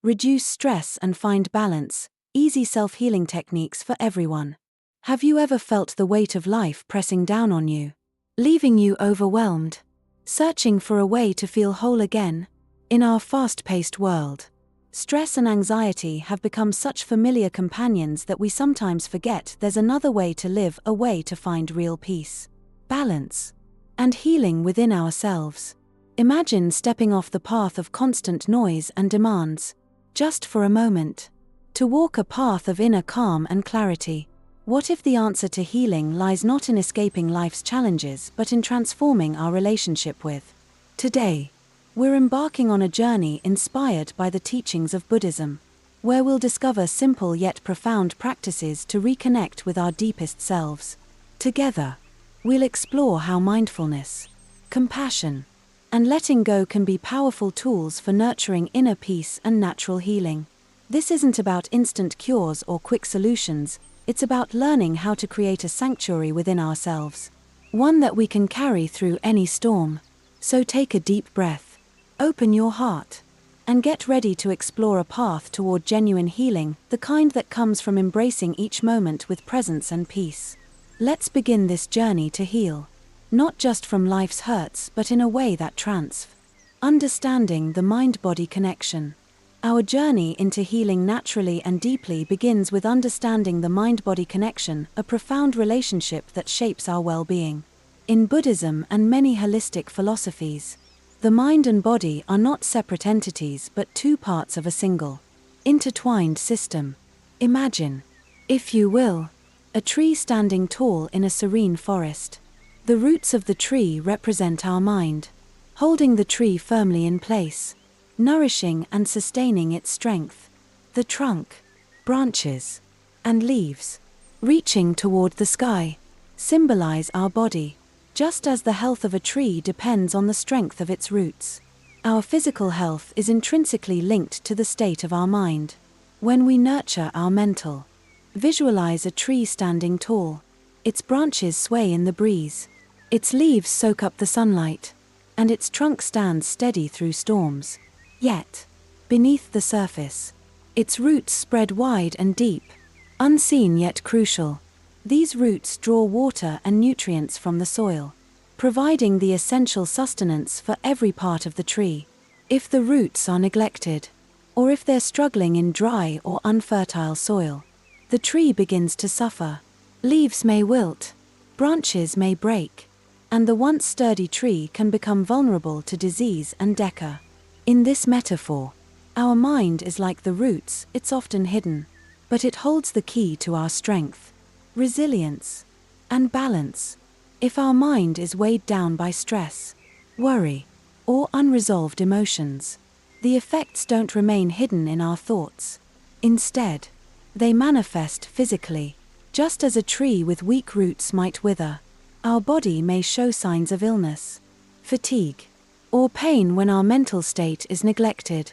reduce stress and find balance, easy self-healing techniques for everyone. Have you ever felt the weight of life pressing down on you, leaving you overwhelmed, searching for a way to feel whole again? In our fast-paced world, stress and anxiety have become such familiar companions that we sometimes forget there's another way to live, a way to find real peace, balance, and healing within ourselves. Imagine stepping off the path of constant noise and demands, just for a moment, to walk a path of inner calm and clarity. What if the answer to healing lies not in escaping life's challenges but in transforming our relationship with? Today, we're embarking on a journey inspired by the teachings of Buddhism, where we'll discover simple yet profound practices to reconnect with our deepest selves. Together, we'll explore how mindfulness, compassion, and letting go can be powerful tools for nurturing inner peace and natural healing. This isn't about instant cures or quick solutions, it's about learning how to create a sanctuary within ourselves, one that we can carry through any storm. So take a deep breath, open your heart, and get ready to explore a path toward genuine healing, the kind that comes from embracing each moment with presence and peace. Let's begin this journey to heal, not just from life's hurts but in a way that understanding the mind-body connection. Our journey into healing naturally and deeply begins with understanding the mind-body connection, a profound relationship that shapes our well-being. In Buddhism and many holistic philosophies, the mind and body are not separate entities but two parts of a single, intertwined system. Imagine, if you will, a tree standing tall in a serene forest. The roots of the tree represent our mind, holding the tree firmly in place, nourishing and sustaining its strength. The trunk, branches, and leaves, reaching toward the sky, symbolize our body. Just as the health of a tree depends on the strength of its roots, our physical health is intrinsically linked to the state of our mind. When we nurture our mental, visualize a tree standing tall, its branches sway in the breeze, its leaves soak up the sunlight, and its trunk stands steady through storms. Yet, beneath the surface, its roots spread wide and deep, unseen yet crucial. These roots draw water and nutrients from the soil, providing the essential sustenance for every part of the tree. If the roots are neglected, or if they're struggling in dry or unfertile soil, the tree begins to suffer. Leaves may wilt, branches may break, and the once sturdy tree can become vulnerable to disease and decay. In this metaphor, our mind is like the roots, it's often hidden, but it holds the key to our strength, resilience, and balance. If our mind is weighed down by stress, worry, or unresolved emotions, the effects don't remain hidden in our thoughts. Instead, they manifest physically. Just as a tree with weak roots might wither, our body may show signs of illness, fatigue, or pain when our mental state is neglected.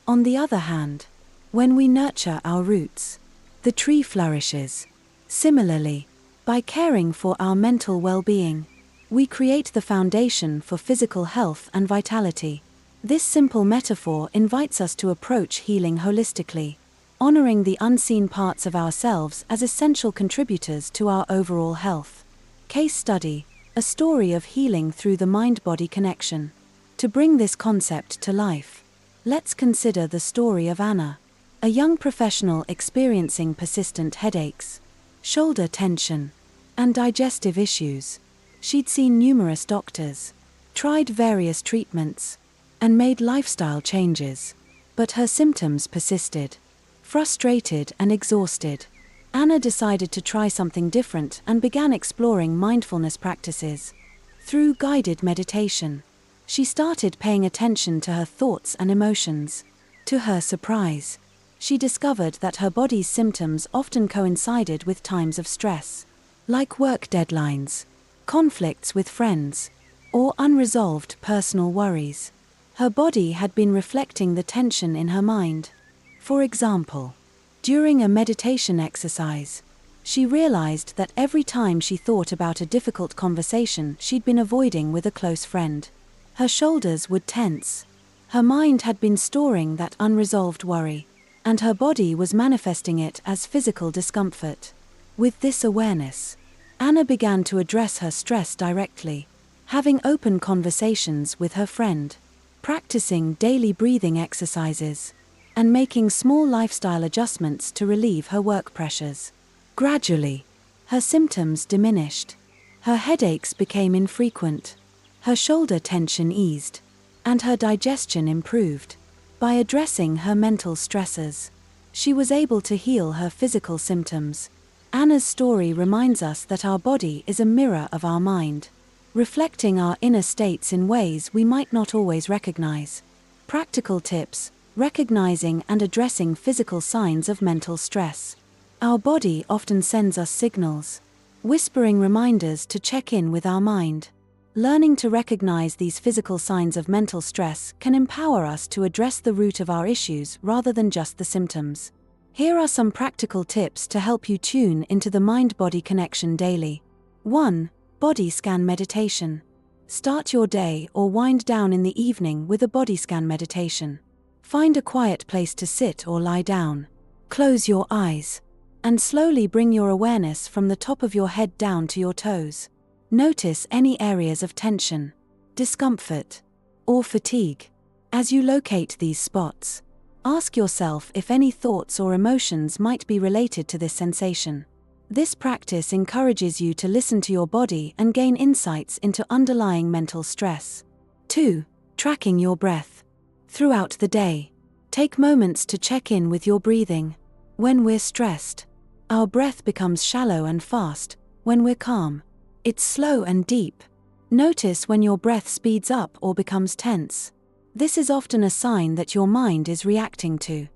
On the other hand, when we nurture our roots, the tree flourishes. Similarly, by caring for our mental well-being, we create the foundation for physical health and vitality. This simple metaphor invites us to approach healing holistically, honoring the unseen parts of ourselves as essential contributors to our overall health. Case study: a story of healing through the mind-body connection. To bring this concept to life, let's consider the story of Anna, a young professional experiencing persistent headaches, shoulder tension, and digestive issues. She'd seen numerous doctors, tried various treatments, and made lifestyle changes, but her symptoms persisted. Frustrated and exhausted, Anna decided to try something different and began exploring mindfulness practices. Through guided meditation, she started paying attention to her thoughts and emotions. To her surprise, she discovered that her body's symptoms often coincided with times of stress, like work deadlines, conflicts with friends, or unresolved personal worries. Her body had been reflecting the tension in her mind. For example, during a meditation exercise, she realized that every time she thought about a difficult conversation she'd been avoiding with a close friend, her shoulders would tense, Her mind had been storing that unresolved worry, and her body was manifesting it as physical discomfort. With this awareness, Anna began to address her stress directly, having open conversations with her friend, practicing daily breathing exercises, and making small lifestyle adjustments to relieve her work pressures. Gradually, her symptoms diminished. Her headaches became infrequent, her shoulder tension eased, and her digestion improved. By addressing her mental stressors, she was able to heal her physical symptoms. Anna's story reminds us that our body is a mirror of our mind, reflecting our inner states in ways we might not always recognize. Practical tips: recognizing and addressing physical signs of mental stress. Our body often sends us signals, whispering reminders to check in with our mind. Learning to recognize these physical signs of mental stress can empower us to address the root of our issues rather than just the symptoms. Here are some practical tips to help you tune into the mind-body connection daily. 1. Body scan meditation. Start your day or wind down in the evening with a body scan meditation. Find a quiet place to sit or lie down. Close your eyes, and slowly bring your awareness from the top of your head down to your toes. Notice any areas of tension, discomfort, or fatigue. As you locate these spots, ask yourself if any thoughts or emotions might be related to this sensation. This practice encourages you to listen to your body and gain insights into underlying mental stress. 2. Tracking your breath. Throughout the day, take moments to check in with your breathing. When we're stressed, our breath becomes shallow and fast. When we're calm, it's slow and deep. Notice when your breath speeds up or becomes tense. This is often a sign that your mind is reacting to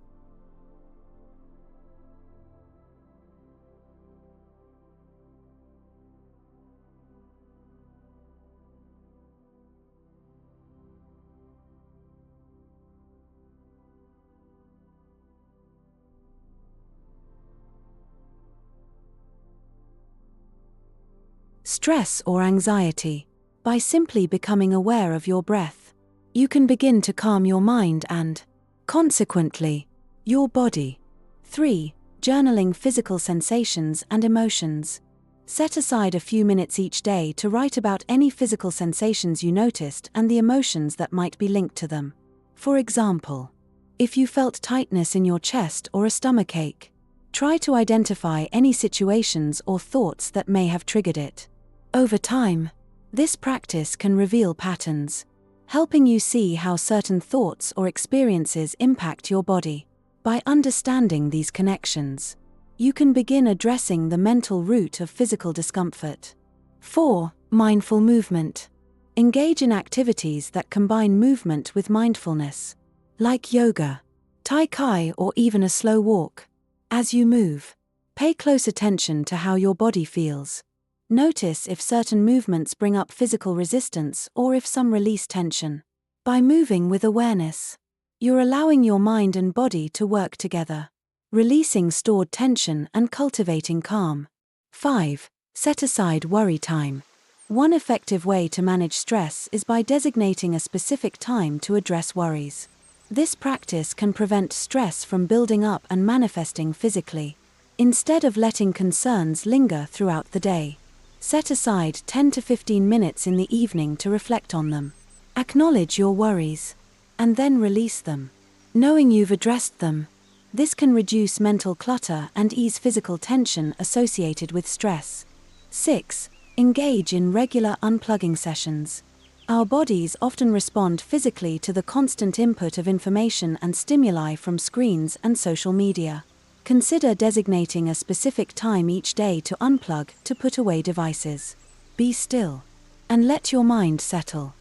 stress or anxiety. By simply becoming aware of your breath, you can begin to calm your mind and, consequently, your body. 3. Journaling physical sensations and emotions. Set aside a few minutes each day to write about any physical sensations you noticed and the emotions that might be linked to them. For example, if you felt tightness in your chest or a stomachache, try to identify any situations or thoughts that may have triggered it. Over time, this practice can reveal patterns, helping you see how certain thoughts or experiences impact your body. By understanding these connections, you can begin addressing the mental root of physical discomfort. 4. Mindful movement. Engage in activities that combine movement with mindfulness, like yoga, tai chi, or even a slow walk. As you move, pay close attention to how your body feels. Notice if certain movements bring up physical resistance or if some release tension. By moving with awareness, you're allowing your mind and body to work together, releasing stored tension and cultivating calm. 5. Set aside worry time. One effective way to manage stress is by designating a specific time to address worries. This practice can prevent stress from building up and manifesting physically. Instead of letting concerns linger throughout the day, set aside 10 to 15 minutes in the evening to reflect on them. Acknowledge your worries, and then release them. Knowing you've addressed them, this can reduce mental clutter and ease physical tension associated with stress. 6. Engage in regular unplugging sessions. Our bodies often respond physically to the constant input of information and stimuli from screens and social media. Consider designating a specific time each day to unplug, to put away devices. Be still, and let your mind settle.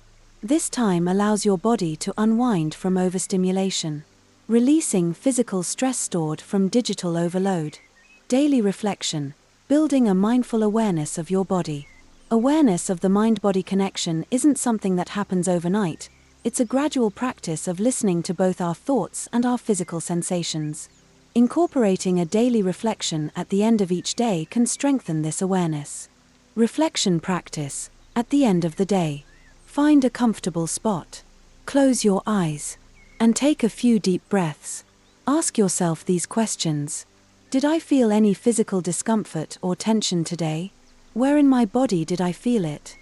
This time allows your body to unwind from overstimulation, releasing physical stress stored from digital overload. Daily reflection. Building a mindful awareness of your body. Awareness of the mind-body connection isn't something that happens overnight. It's a gradual practice of listening to both our thoughts and our physical sensations. Incorporating a daily reflection at the end of each day can strengthen this awareness. Reflection practice. At the end of the day, find a comfortable spot. Close your eyes, And take a few deep breaths. Ask yourself these questions. Did I feel any physical discomfort or tension today? Where in my body did I feel it?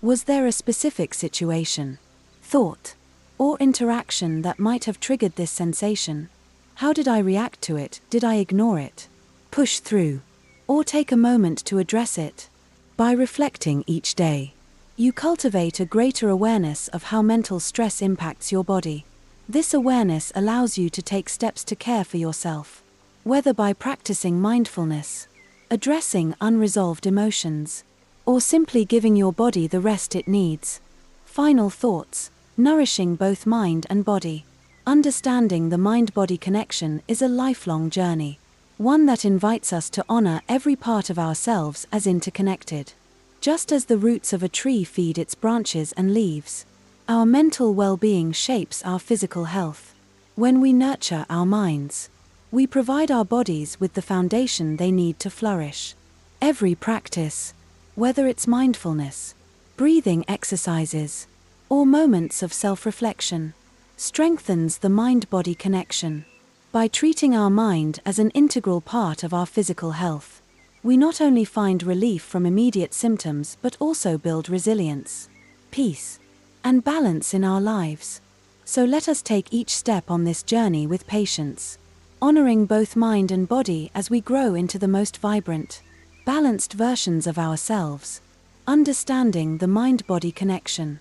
Was there a specific situation, thought, or interaction that might have triggered this sensation? How did I react to it? Did I ignore it, push through, or take a moment to address it? By reflecting each day, you cultivate a greater awareness of how mental stress impacts your body. This awareness allows you to take steps to care for yourself, whether by practicing mindfulness, addressing unresolved emotions, or simply giving your body the rest it needs. Final thoughts: nourishing both mind and body. Understanding the mind-body connection is a lifelong journey, one that invites us to honor every part of ourselves as interconnected. Just as the roots of a tree feed its branches and leaves, our mental well-being shapes our physical health. When we nurture our minds, we provide our bodies with the foundation they need to flourish. Every practice, whether it's mindfulness, breathing exercises, or moments of self-reflection, strengthens the mind-body connection. By treating our mind as an integral part of our physical health, we not only find relief from immediate symptoms but also build resilience, peace, and balance in our lives. So let us take each step on this journey with patience, honoring both mind and body as we grow into the most vibrant, balanced versions of ourselves, understanding the mind-body connection.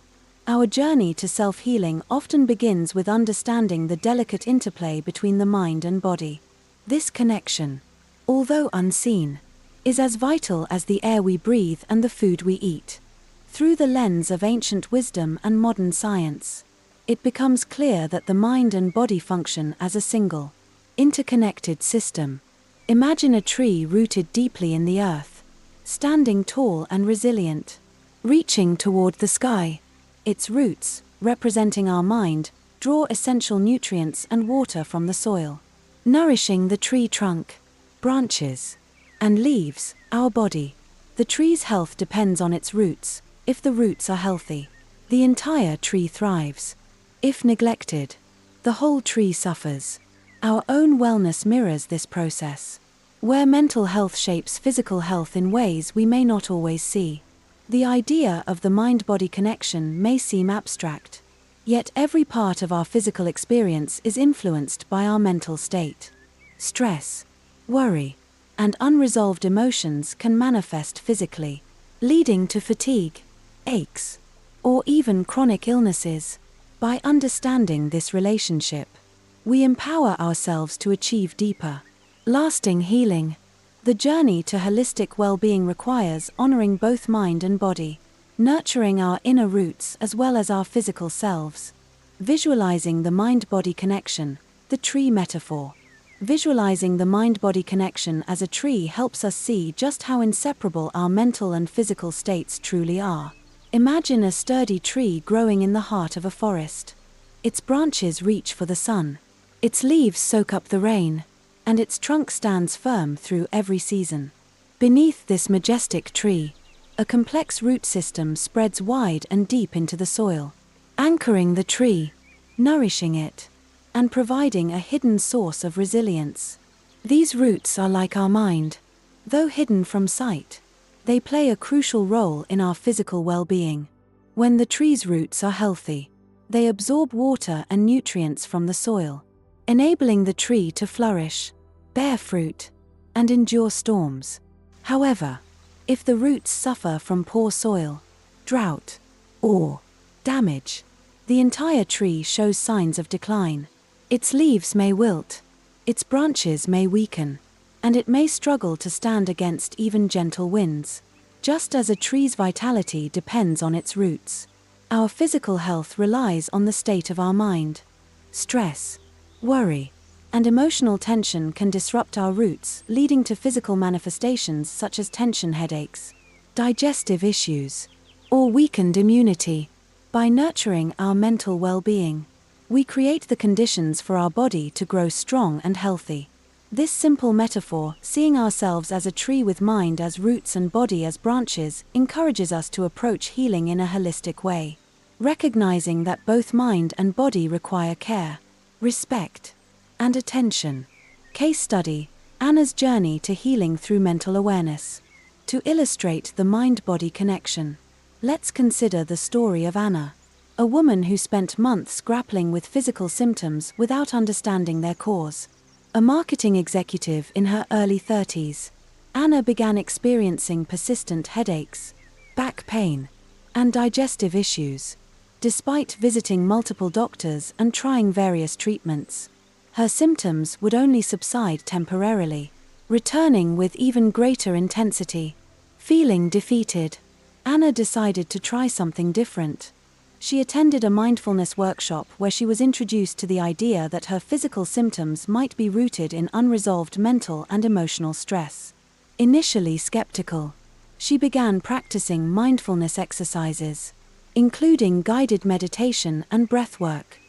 Our journey to self-healing often begins with understanding the delicate interplay between the mind and body. This connection, although unseen, is as vital as the air we breathe and the food we eat. Through the lens of ancient wisdom and modern science, it becomes clear that the mind and body function as a single, interconnected system. Imagine a tree rooted deeply in the earth, standing tall and resilient, reaching toward the sky. Its roots, representing our mind, draw essential nutrients and water from the soil, nourishing the tree trunk, branches, and leaves, our body. The tree's health depends on its roots. If the roots are healthy, the entire tree thrives. If neglected, the whole tree suffers. Our own wellness mirrors this process, where mental health shapes physical health in ways we may not always see. The idea of the mind-body connection may seem abstract, yet every part of our physical experience is influenced by our mental state. Stress, worry, and unresolved emotions can manifest physically, leading to fatigue, aches, or even chronic illnesses. By understanding this relationship, we empower ourselves to achieve deeper, lasting healing. The journey to holistic well-being requires honoring both mind and body, nurturing our inner roots as well as our physical selves. Visualizing the mind-body connection, the tree metaphor. Visualizing the mind-body connection as a tree helps us see just how inseparable our mental and physical states truly are. Imagine a sturdy tree growing in the heart of a forest. Its branches reach for the sun, its leaves soak up the rain, and its trunk stands firm through every season. Beneath this majestic tree, a complex root system spreads wide and deep into the soil, anchoring the tree, nourishing it, and providing a hidden source of resilience. These roots are like our mind. Though hidden from sight, they play a crucial role in our physical well-being. When the tree's roots are healthy, they absorb water and nutrients from the soil, enabling the tree to flourish, bear fruit, and endure storms. However, if the roots suffer from poor soil, drought, or damage, the entire tree shows signs of decline. Its leaves may wilt, its branches may weaken, and it may struggle to stand against even gentle winds. Just as a tree's vitality depends on its roots, our physical health relies on the state of our mind. Stress, worry, and emotional tension can disrupt our roots, leading to physical manifestations such as tension headaches, digestive issues, or weakened immunity. By nurturing our mental well-being, we create the conditions for our body to grow strong and healthy. This simple metaphor, seeing ourselves as a tree with mind as roots and body as branches, encourages us to approach healing in a holistic way, recognizing that both mind and body require care. respect, and attention. Case study: Anna's journey to healing through mental awareness. To illustrate the mind-body connection, let's consider the story of Anna, a woman who spent months grappling with physical symptoms without understanding their cause. A marketing executive in her early 30s, Anna began experiencing persistent headaches, back pain, and digestive issues. Despite visiting multiple doctors and trying various treatments, her symptoms would only subside temporarily, returning with even greater intensity. Feeling defeated, Anna decided to try something different. She attended a mindfulness workshop where she was introduced to the idea that her physical symptoms might be rooted in unresolved mental and emotional stress. Initially skeptical, she began practicing mindfulness exercises, including guided meditation and breath work.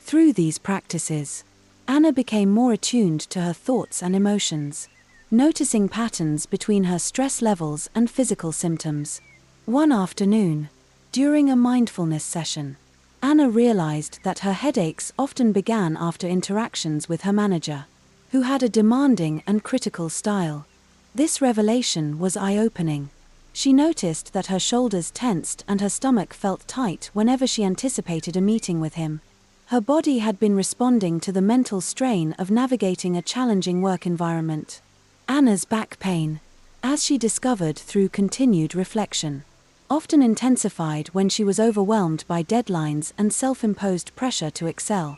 Through these practices, Anna became more attuned to her thoughts and emotions, noticing patterns between her stress levels and physical symptoms. One afternoon, during a mindfulness session, Anna realized that her headaches often began after interactions with her manager, who had a demanding and critical style. This revelation was eye-opening. She noticed that her shoulders tensed and her stomach felt tight whenever she anticipated a meeting with him. Her body had been responding to the mental strain of navigating a challenging work environment. Anna's back pain, as she discovered through continued reflection, often intensified when she was overwhelmed by deadlines and self-imposed pressure to excel.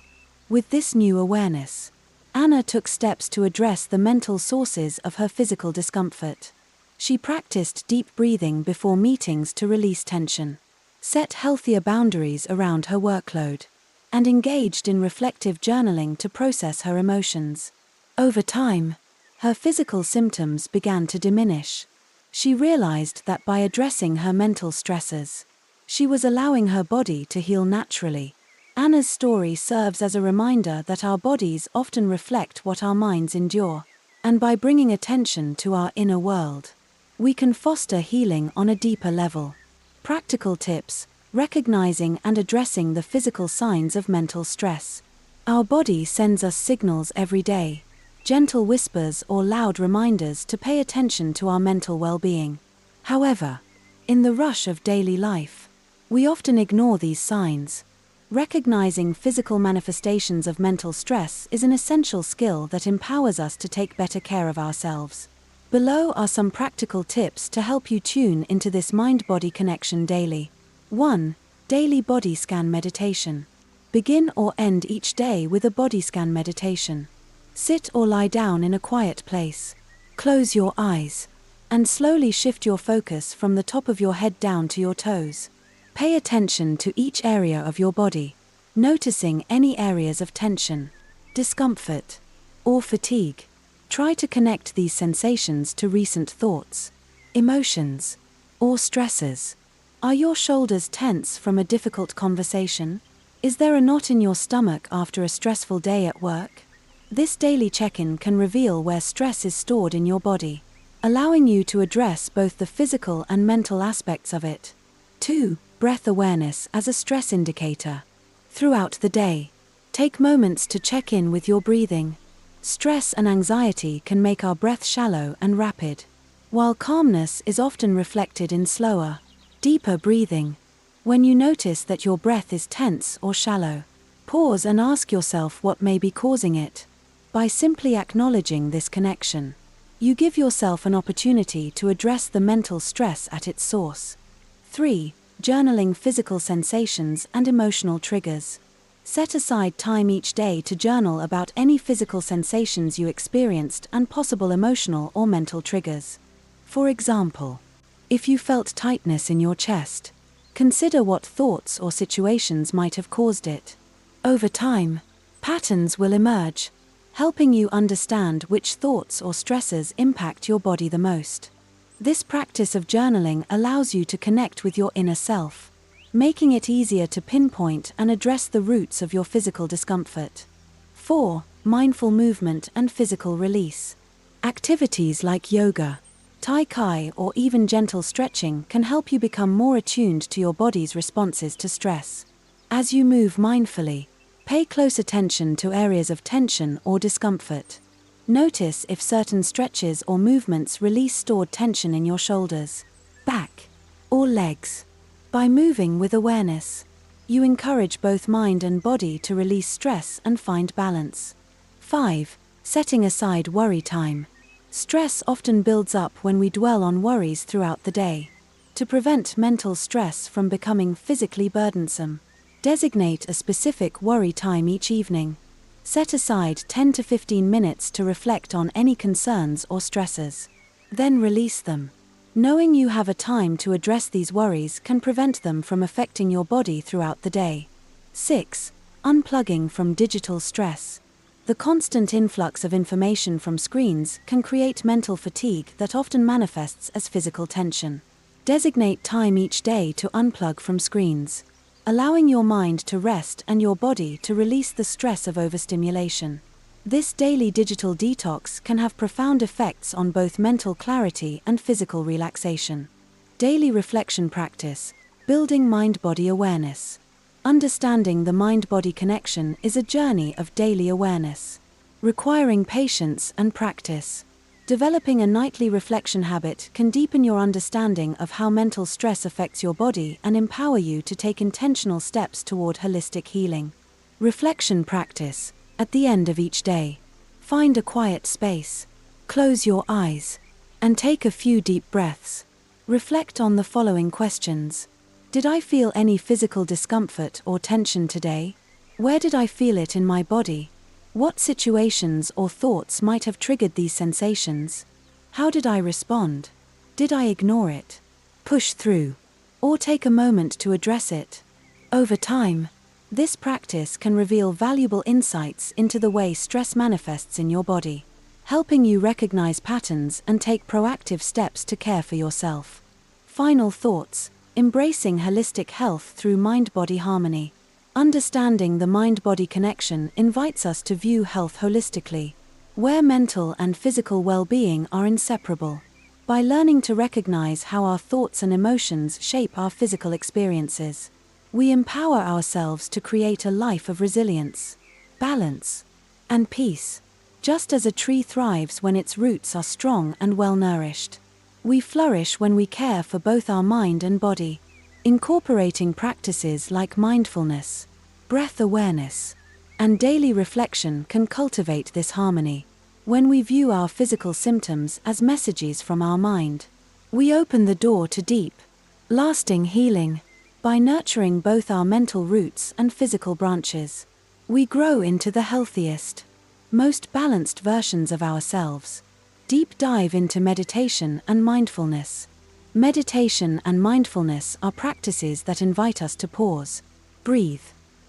With this new awareness, Anna took steps to address the mental sources of her physical discomfort. She practiced deep breathing before meetings to release tension, set healthier boundaries around her workload, and engaged in reflective journaling to process her emotions. Over time, her physical symptoms began to diminish. She realized that by addressing her mental stressors, she was allowing her body to heal naturally. Anna's story serves as a reminder that our bodies often reflect what our minds endure, and by bringing attention to our inner world, we can foster healing on a deeper level. Practical tips: recognizing and addressing the physical signs of mental stress. Our body sends us signals every day, gentle whispers or loud reminders to pay attention to our mental well-being. However, in the rush of daily life, we often ignore these signs. Recognizing physical manifestations of mental stress is an essential skill that empowers us to take better care of ourselves. Below are some practical tips to help you tune into this mind-body connection daily. 1. Daily body scan meditation. Begin or end each day with a body scan meditation. Sit or lie down in a quiet place. Close your eyes, and slowly shift your focus from the top of your head down to your toes. Pay attention to each area of your body, noticing any areas of tension, discomfort, or fatigue. Try to connect these sensations to recent thoughts, emotions, or stresses. Are your shoulders tense from a difficult conversation? Is there a knot in your stomach after a stressful day at work? This daily check-in can reveal where stress is stored in your body, allowing you to address both the physical and mental aspects of it. 2. Breath awareness as a stress indicator. Throughout the day, take moments to check in with your breathing. Stress and anxiety can make our breath shallow and rapid, while calmness is often reflected in slower, deeper breathing. When you notice that your breath is tense or shallow, pause and ask yourself what may be causing it. By simply acknowledging this connection, you give yourself an opportunity to address the mental stress at its source. 3. Journaling physical sensations and emotional triggers. Set aside time each day to journal about any physical sensations you experienced and possible emotional or mental triggers. For example, if you felt tightness in your chest, consider what thoughts or situations might have caused it. Over time, patterns will emerge, helping you understand which thoughts or stresses impact your body the most. This practice of journaling allows you to connect with your inner self, making it easier to pinpoint and address the roots of your physical discomfort. 4. Mindful movement and physical release. Activities like yoga, Tai Chi, or even gentle stretching can help you become more attuned to your body's responses to stress. As you move mindfully, Pay close attention to areas of tension or discomfort. Notice if certain stretches or movements release stored tension in your shoulders, back, or legs. By moving with awareness, you encourage both mind and body to release stress and find balance. 5. Setting aside worry time. Stress often builds up when we dwell on worries throughout the day. To prevent mental stress from becoming physically burdensome, designate a specific worry time each evening. Set aside 10 to 15 minutes to reflect on any concerns or stresses. Then release them. Knowing you have a time to address these worries can prevent them from affecting your body throughout the day. 6. Unplugging from digital stress. The constant influx of information from screens can create mental fatigue that often manifests as physical tension. Designate time each day to unplug from screens, allowing your mind to rest and your body to release the stress of overstimulation. This daily digital detox can have profound effects on both mental clarity and physical relaxation. Daily reflection practice, building mind-body awareness. Understanding the mind-body connection is a journey of daily awareness, requiring patience and practice. Developing a nightly reflection habit can deepen your understanding of how mental stress affects your body and empower you to take intentional steps toward holistic healing. Reflection practice. At the end of each day, find a quiet space, close your eyes, and take a few deep breaths. Reflect on the following questions. Did I feel any physical discomfort or tension today? Where did I feel it in my body? What situations or thoughts might have triggered these sensations? How did I respond? Did I ignore it, push through, or take a moment to address it? Over time, this practice can reveal valuable insights into the way stress manifests in your body, helping you recognize patterns and take proactive steps to care for yourself. Final thoughts: embracing holistic health through mind-body harmony. Understanding the mind-body connection invites us to view health holistically, where mental and physical well-being are inseparable. By learning to recognize how our thoughts and emotions shape our physical experiences, we empower ourselves to create a life of resilience, balance, and peace. Just as a tree thrives when its roots are strong and well-nourished, we flourish when we care for both our mind and body. Incorporating practices like mindfulness, breath awareness, and daily reflection can cultivate this harmony. When we view our physical symptoms as messages from our mind, we open the door to deep, lasting healing. By nurturing both our mental roots and physical branches, we grow into the healthiest, most balanced versions of ourselves. Deep dive into meditation and mindfulness. Meditation and mindfulness are practices that invite us to pause, breathe,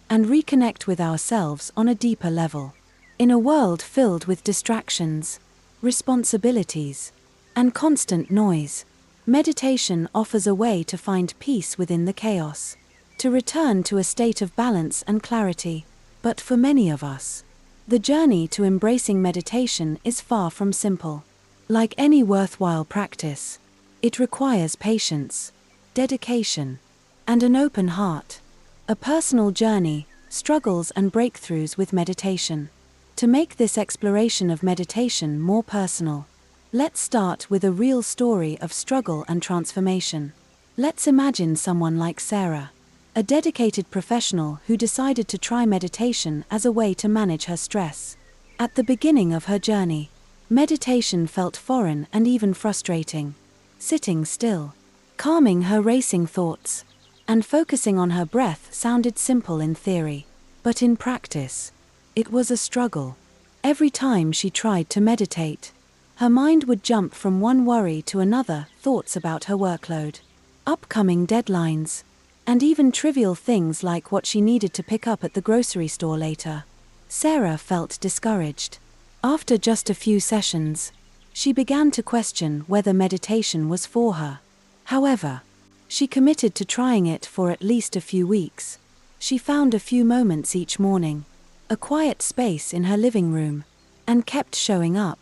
and reconnect with ourselves on a deeper level. In a world filled with distractions, responsibilities, and constant noise, meditation offers a way to find peace within the chaos, to return to a state of balance and clarity. But for many of us, the journey to embracing meditation is far from simple. Like any worthwhile practice, it requires patience, dedication, and an open heart. A personal journey, struggles and breakthroughs with meditation. To make this exploration of meditation more personal, let's start with a real story of struggle and transformation. Let's imagine someone like Sarah, a dedicated professional who decided to try meditation as a way to manage her stress. At the beginning of her journey, meditation felt foreign and even frustrating. Sitting still, calming her racing thoughts, and focusing on her breath sounded simple in theory. But in practice, it was a struggle. Every time she tried to meditate, her mind would jump from one worry to another, thoughts about her workload, upcoming deadlines, and even trivial things like what she needed to pick up at the grocery store later. Sarah felt discouraged. After just a few sessions, she began to question whether meditation was for her. However, she committed to trying it for at least a few weeks. She found a few moments each morning, a quiet space in her living room, and kept showing up,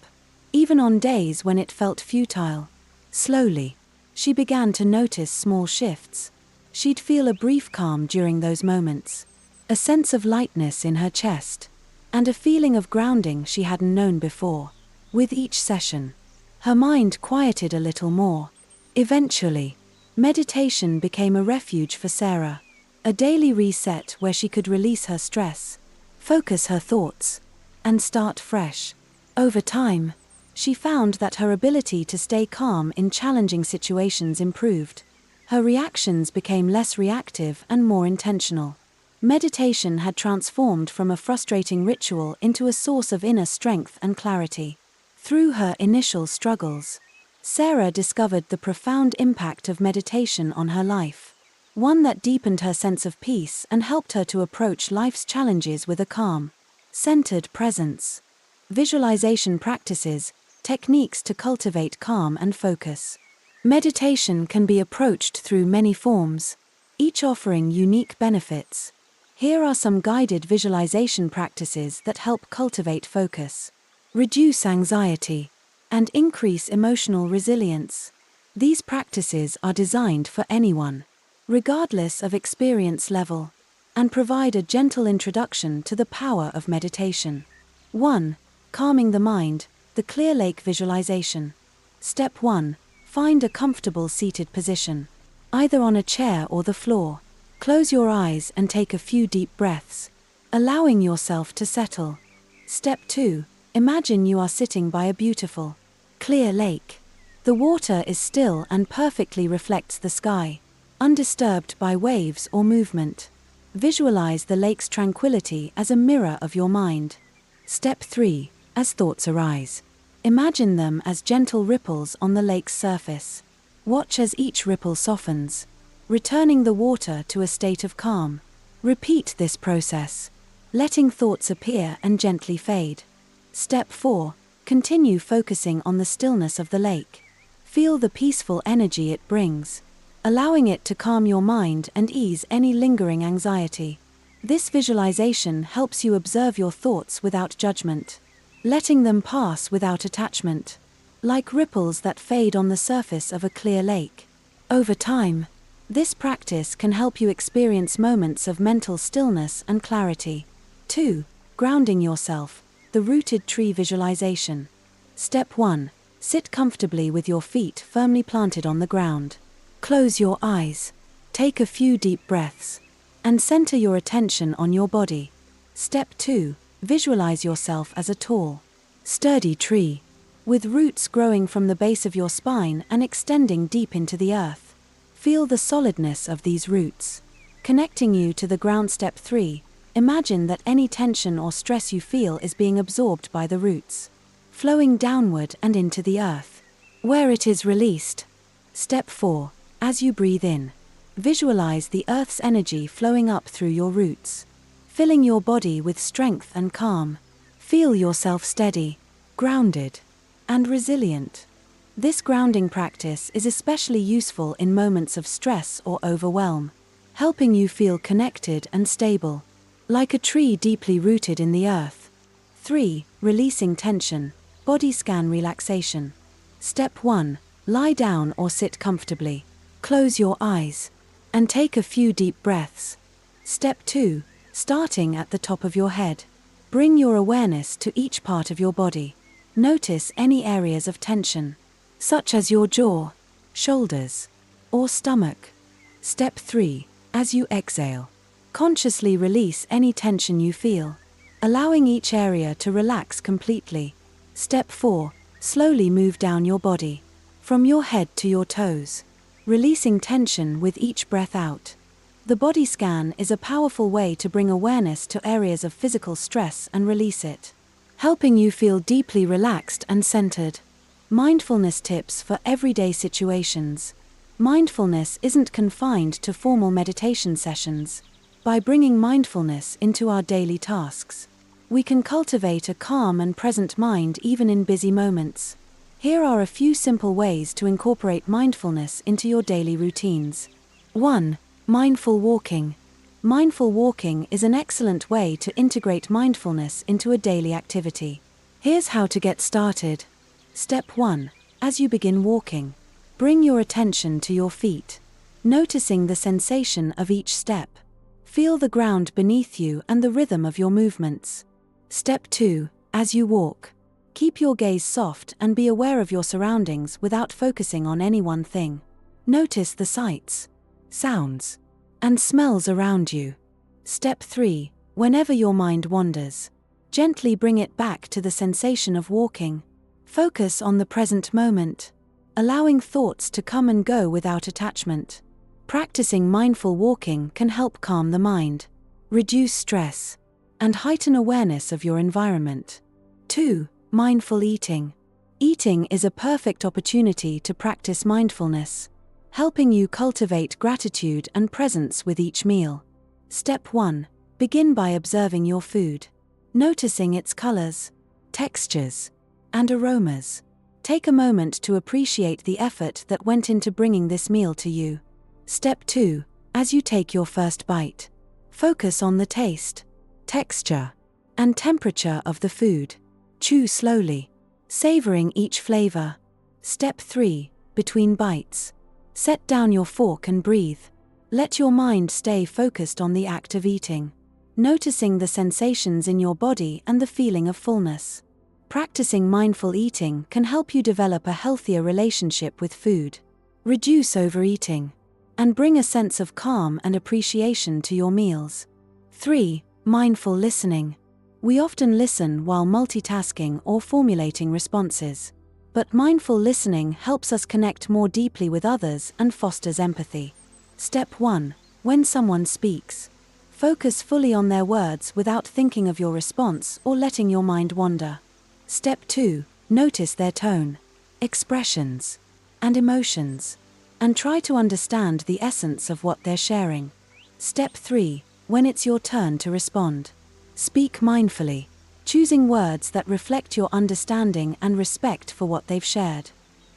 even on days when it felt futile. Slowly, she began to notice small shifts. She'd feel a brief calm during those moments, a sense of lightness in her chest, and a feeling of grounding she hadn't known before. With each session, her mind quieted a little more. Eventually, meditation became a refuge for Sarah, a daily reset where she could release her stress, focus her thoughts, and start fresh. Over time, she found that her ability to stay calm in challenging situations improved. Her reactions became less reactive and more intentional. Meditation had transformed from a frustrating ritual into a source of inner strength and clarity. Through her initial struggles, Sarah discovered the profound impact of meditation on her life, one that deepened her sense of peace and helped her to approach life's challenges with a calm, centered presence. Visualization practices, techniques to cultivate calm and focus. Meditation can be approached through many forms, each offering unique benefits. Here are some guided visualization practices that help cultivate focus, reduce anxiety, and increase emotional resilience. These practices are designed for anyone, regardless of experience level, and provide a gentle introduction to the power of meditation. 1. Calming the mind, the clear lake visualization. Step 1. Find a comfortable seated position, either on a chair or the floor. Close your eyes and take a few deep breaths, allowing yourself to settle. Step 2. Imagine you are sitting by a beautiful, clear lake. The water is still and perfectly reflects the sky, undisturbed by waves or movement. Visualize the lake's tranquility as a mirror of your mind. Step 3. As thoughts arise, imagine them as gentle ripples on the lake's surface. Watch as each ripple softens, returning the water to a state of calm. Repeat this process, letting thoughts appear and gently fade. Step 4. Continue focusing on the stillness of the lake. Feel the peaceful energy it brings, allowing it to calm your mind and ease any lingering anxiety. This visualization helps you observe your thoughts without judgment, letting them pass without attachment, like ripples that fade on the surface of a clear lake. Over time, this practice can help you experience moments of mental stillness and clarity. 2. Grounding yourself, the rooted tree visualization. Step 1. Sit comfortably with your feet firmly planted on the ground. Close your eyes, take a few deep breaths, and center your attention on your body. Step 2. Visualize yourself as a tall, sturdy tree, with roots growing from the base of your spine and extending deep into the earth. Feel the solidness of these roots, connecting you to the ground. Step 3. Imagine that any tension or stress you feel is being absorbed by the roots, flowing downward and into the earth, where it is released. Step 4. As you breathe in, visualize the earth's energy flowing up through your roots, filling your body with strength and calm. Feel yourself steady, grounded, and resilient. This grounding practice is especially useful in moments of stress or overwhelm, helping you feel connected and stable, like a tree deeply rooted in the earth. 3. Releasing tension, body scan relaxation. Step 1. Lie down or sit comfortably. Close your eyes and take a few deep breaths. Step 2. Starting at the top of your head, bring your awareness to each part of your body. Notice any areas of tension, such as your jaw, shoulders, or stomach. Step 3. As you exhale, consciously release any tension you feel, allowing each area to relax completely. Step 4. Slowly move down your body, from your head to your toes, releasing tension with each breath out. The body scan is a powerful way to bring awareness to areas of physical stress and release it, helping you feel deeply relaxed and centered. Mindfulness tips for everyday situations. Mindfulness isn't confined to formal meditation sessions. By bringing mindfulness into our daily tasks, we can cultivate a calm and present mind even in busy moments. Here are a few simple ways to incorporate mindfulness into your daily routines. 1. Mindful walking. Mindful walking is an excellent way to integrate mindfulness into a daily activity. Here's how to get started. Step 1. As you begin walking, bring your attention to your feet, noticing the sensation of each step. Feel the ground beneath you and the rhythm of your movements. Step 2. As you walk, keep your gaze soft and be aware of your surroundings without focusing on any one thing. Notice the sights, sounds, and smells around you. Step 3. Whenever your mind wanders, gently bring it back to the sensation of walking. Focus on the present moment, allowing thoughts to come and go without attachment. Practicing mindful walking can help calm the mind, reduce stress, and heighten awareness of your environment. 2. Mindful eating. Eating is a perfect opportunity to practice mindfulness, helping you cultivate gratitude and presence with each meal. Step 1. Begin by observing your food, noticing its colors, textures, and aromas. Take a moment to appreciate the effort that went into bringing this meal to you. Step 2. As you take your first bite, focus on the taste, texture, and temperature of the food. Chew slowly, savoring each flavor. Step 3. Between bites, set down your fork and breathe. Let your mind stay focused on the act of eating, noticing the sensations in your body and the feeling of fullness. Practicing mindful eating can help you develop a healthier relationship with food, reduce overeating, and bring a sense of calm and appreciation to your meals. 3. Mindful listening. We often listen while multitasking or formulating responses, but mindful listening helps us connect more deeply with others and fosters empathy. Step 1. When someone speaks, focus fully on their words without thinking of your response or letting your mind wander. Step 2. Notice their tone, expressions, and emotions, and try to understand the essence of what they're sharing. Step 3. When it's your turn to respond, speak mindfully, choosing words that reflect your understanding and respect for what they've shared.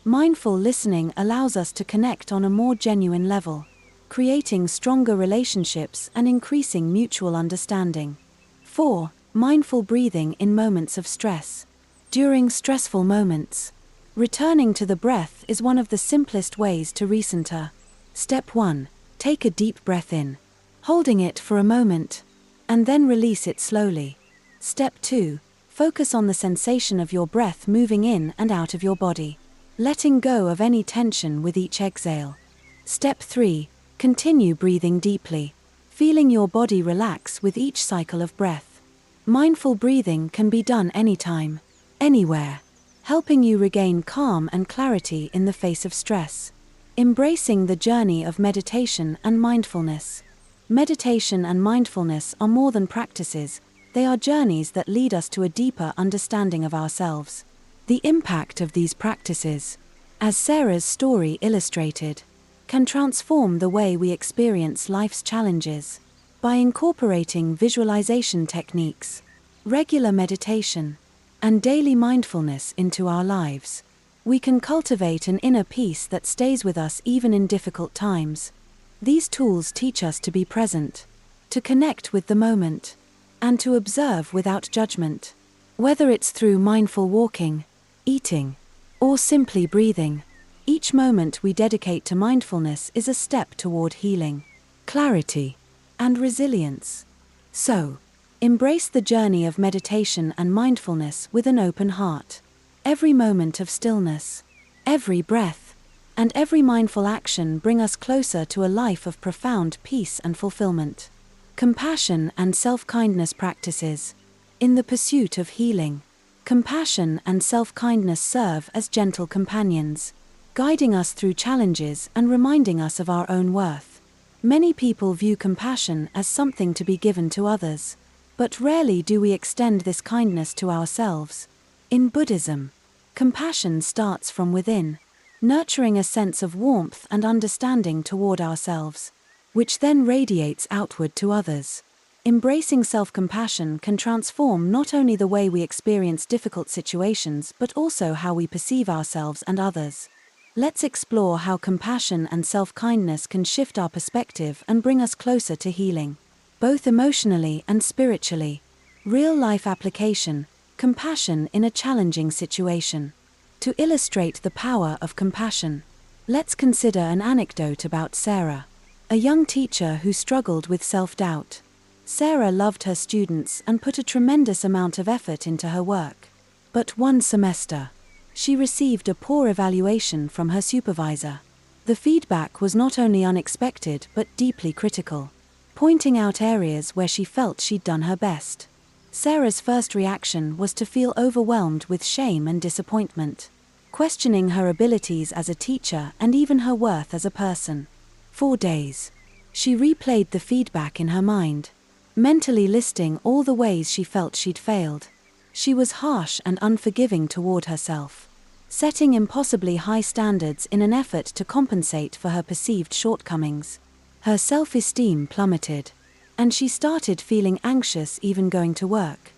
Mindful listening allows us to connect on a more genuine level, creating stronger relationships and increasing mutual understanding. 4. Mindful breathing in moments of stress. During stressful moments, returning to the breath is one of the simplest ways to recenter. Step 1. Take a deep breath in, holding it for a moment, and then release it slowly. Step 2. Focus on the sensation of your breath moving in and out of your body, letting go of any tension with each exhale. Step 3. Continue breathing deeply, feeling your body relax with each cycle of breath. Mindful breathing can be done anytime, anywhere, helping you regain calm and clarity in the face of stress. Embracing the journey of meditation and mindfulness. Meditation and mindfulness are more than practices, they are journeys that lead us to a deeper understanding of ourselves. The impact of these practices, as Sarah's story illustrated, can transform the way we experience life's challenges. By incorporating visualization techniques, regular meditation, and daily mindfulness into our lives, we can cultivate an inner peace that stays with us even in difficult times. These tools teach us to be present, to connect with the moment, and to observe without judgment. Whether it's through mindful walking, eating, or simply breathing, each moment we dedicate to mindfulness is a step toward healing, clarity, and resilience. So, embrace the journey of meditation and mindfulness with an open heart. Every moment of stillness, every breath, and every mindful action bring us closer to a life of profound peace and fulfillment. Compassion and self-kindness practices. In the pursuit of healing, compassion and self-kindness serve as gentle companions, guiding us through challenges and reminding us of our own worth. Many people view compassion as something to be given to others, but rarely do we extend this kindness to ourselves. In Buddhism, compassion starts from within, nurturing a sense of warmth and understanding toward ourselves, which then radiates outward to others. Embracing self-compassion can transform not only the way we experience difficult situations but also how we perceive ourselves and others. Let's explore how compassion and self-kindness can shift our perspective and bring us closer to healing, both emotionally and spiritually. Real-life application: compassion in a challenging situation. To illustrate the power of compassion, let's consider an anecdote about Sarah, a young teacher who struggled with self-doubt. Sarah loved her students and put a tremendous amount of effort into her work. But one semester, she received a poor evaluation from her supervisor. The feedback was not only unexpected but deeply critical, pointing out areas where she felt she'd done her best. Sarah's first reaction was to feel overwhelmed with shame and disappointment, questioning her abilities as a teacher and even her worth as a person. For days, she replayed the feedback in her mind, mentally listing all the ways she felt she'd failed. She was harsh and unforgiving toward herself, setting impossibly high standards in an effort to compensate for her perceived shortcomings. Her self-esteem plummeted, and she started feeling anxious even going to work.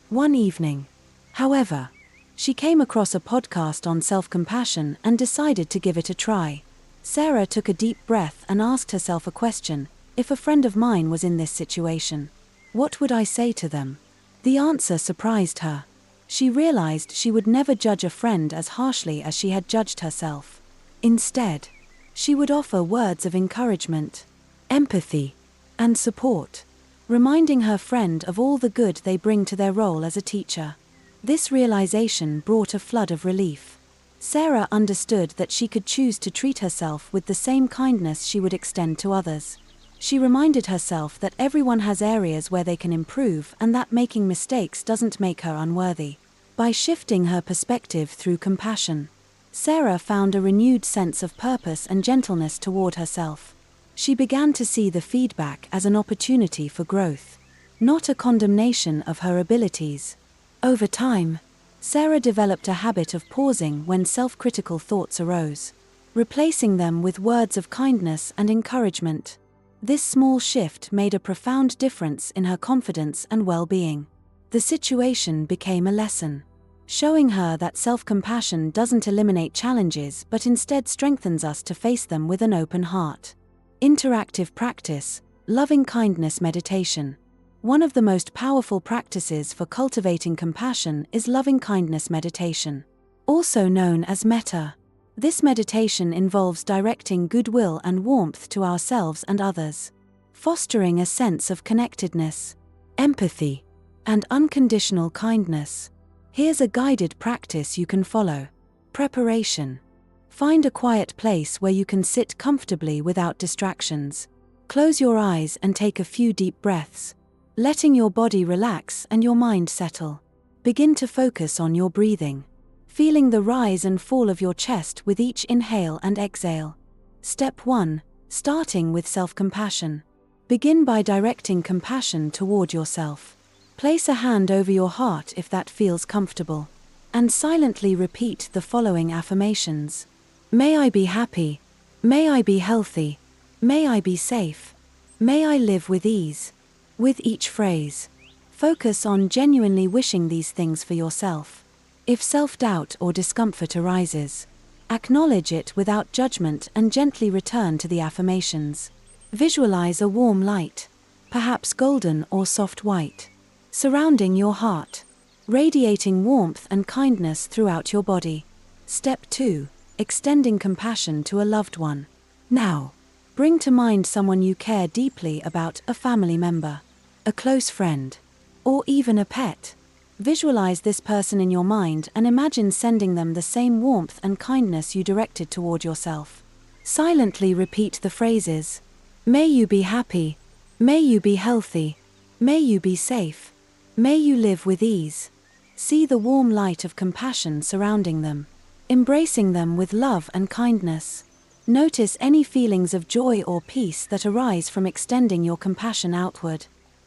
One evening, however, she came across a podcast on self-compassion and decided to give it a try. Sarah took a deep breath and asked herself a question: if a friend of mine was in this situation, what would I say to them? The answer surprised her. She realized she would never judge a friend as harshly as she had judged herself. Instead, she would offer words of encouragement, empathy, and support, reminding her friend of all the good they bring to their role as a teacher. This realization brought a flood of relief. Sarah understood that she could choose to treat herself with the same kindness she would extend to others. She reminded herself that everyone has areas where they can improve and that making mistakes doesn't make her unworthy. By shifting her perspective through compassion, Sarah found a renewed sense of purpose and gentleness toward herself. She began to see the feedback as an opportunity for growth, not a condemnation of her abilities. Over time, Sarah developed a habit of pausing when self-critical thoughts arose, replacing them with words of kindness and encouragement. This small shift made a profound difference in her confidence and well-being. The situation became a lesson, showing her that self-compassion doesn't eliminate challenges but instead strengthens us to face them with an open heart. Interactive practice, loving kindness meditation. One of the most powerful practices for cultivating compassion is loving kindness meditation, also known as metta. This meditation involves directing goodwill and warmth to ourselves and others, fostering a sense of connectedness, empathy, and unconditional kindness. Here's a guided practice you can follow. Preparation. Find a quiet place where you can sit comfortably without distractions. Close your eyes and take a few deep breaths, letting your body relax and your mind settle. Begin to focus on your breathing, feeling the rise and fall of your chest with each inhale and exhale. Step 1. Starting with self-compassion. Begin by directing compassion toward yourself. Place a hand over your heart if that feels comfortable, and silently repeat the following affirmations. May I be happy. May I be healthy. May I be safe. May I live with ease. With each phrase, focus on genuinely wishing these things for yourself. If self-doubt or discomfort arises, acknowledge it without judgment and gently return to the affirmations. Visualize a warm light, perhaps golden or soft white, surrounding your heart, radiating warmth and kindness throughout your body. Step 2. Extending compassion to a loved one. Now, bring to mind someone you care deeply about, a family member, a close friend, or even a pet. Visualize this person in your mind and imagine sending them the same warmth and kindness you directed toward yourself. Silently repeat the phrases: may you be happy, may you be healthy, may you be safe, may you live with ease. See the warm light of compassion surrounding them, embracing them with love and kindness. Notice any feelings of joy or peace that arise from extending your compassion outward.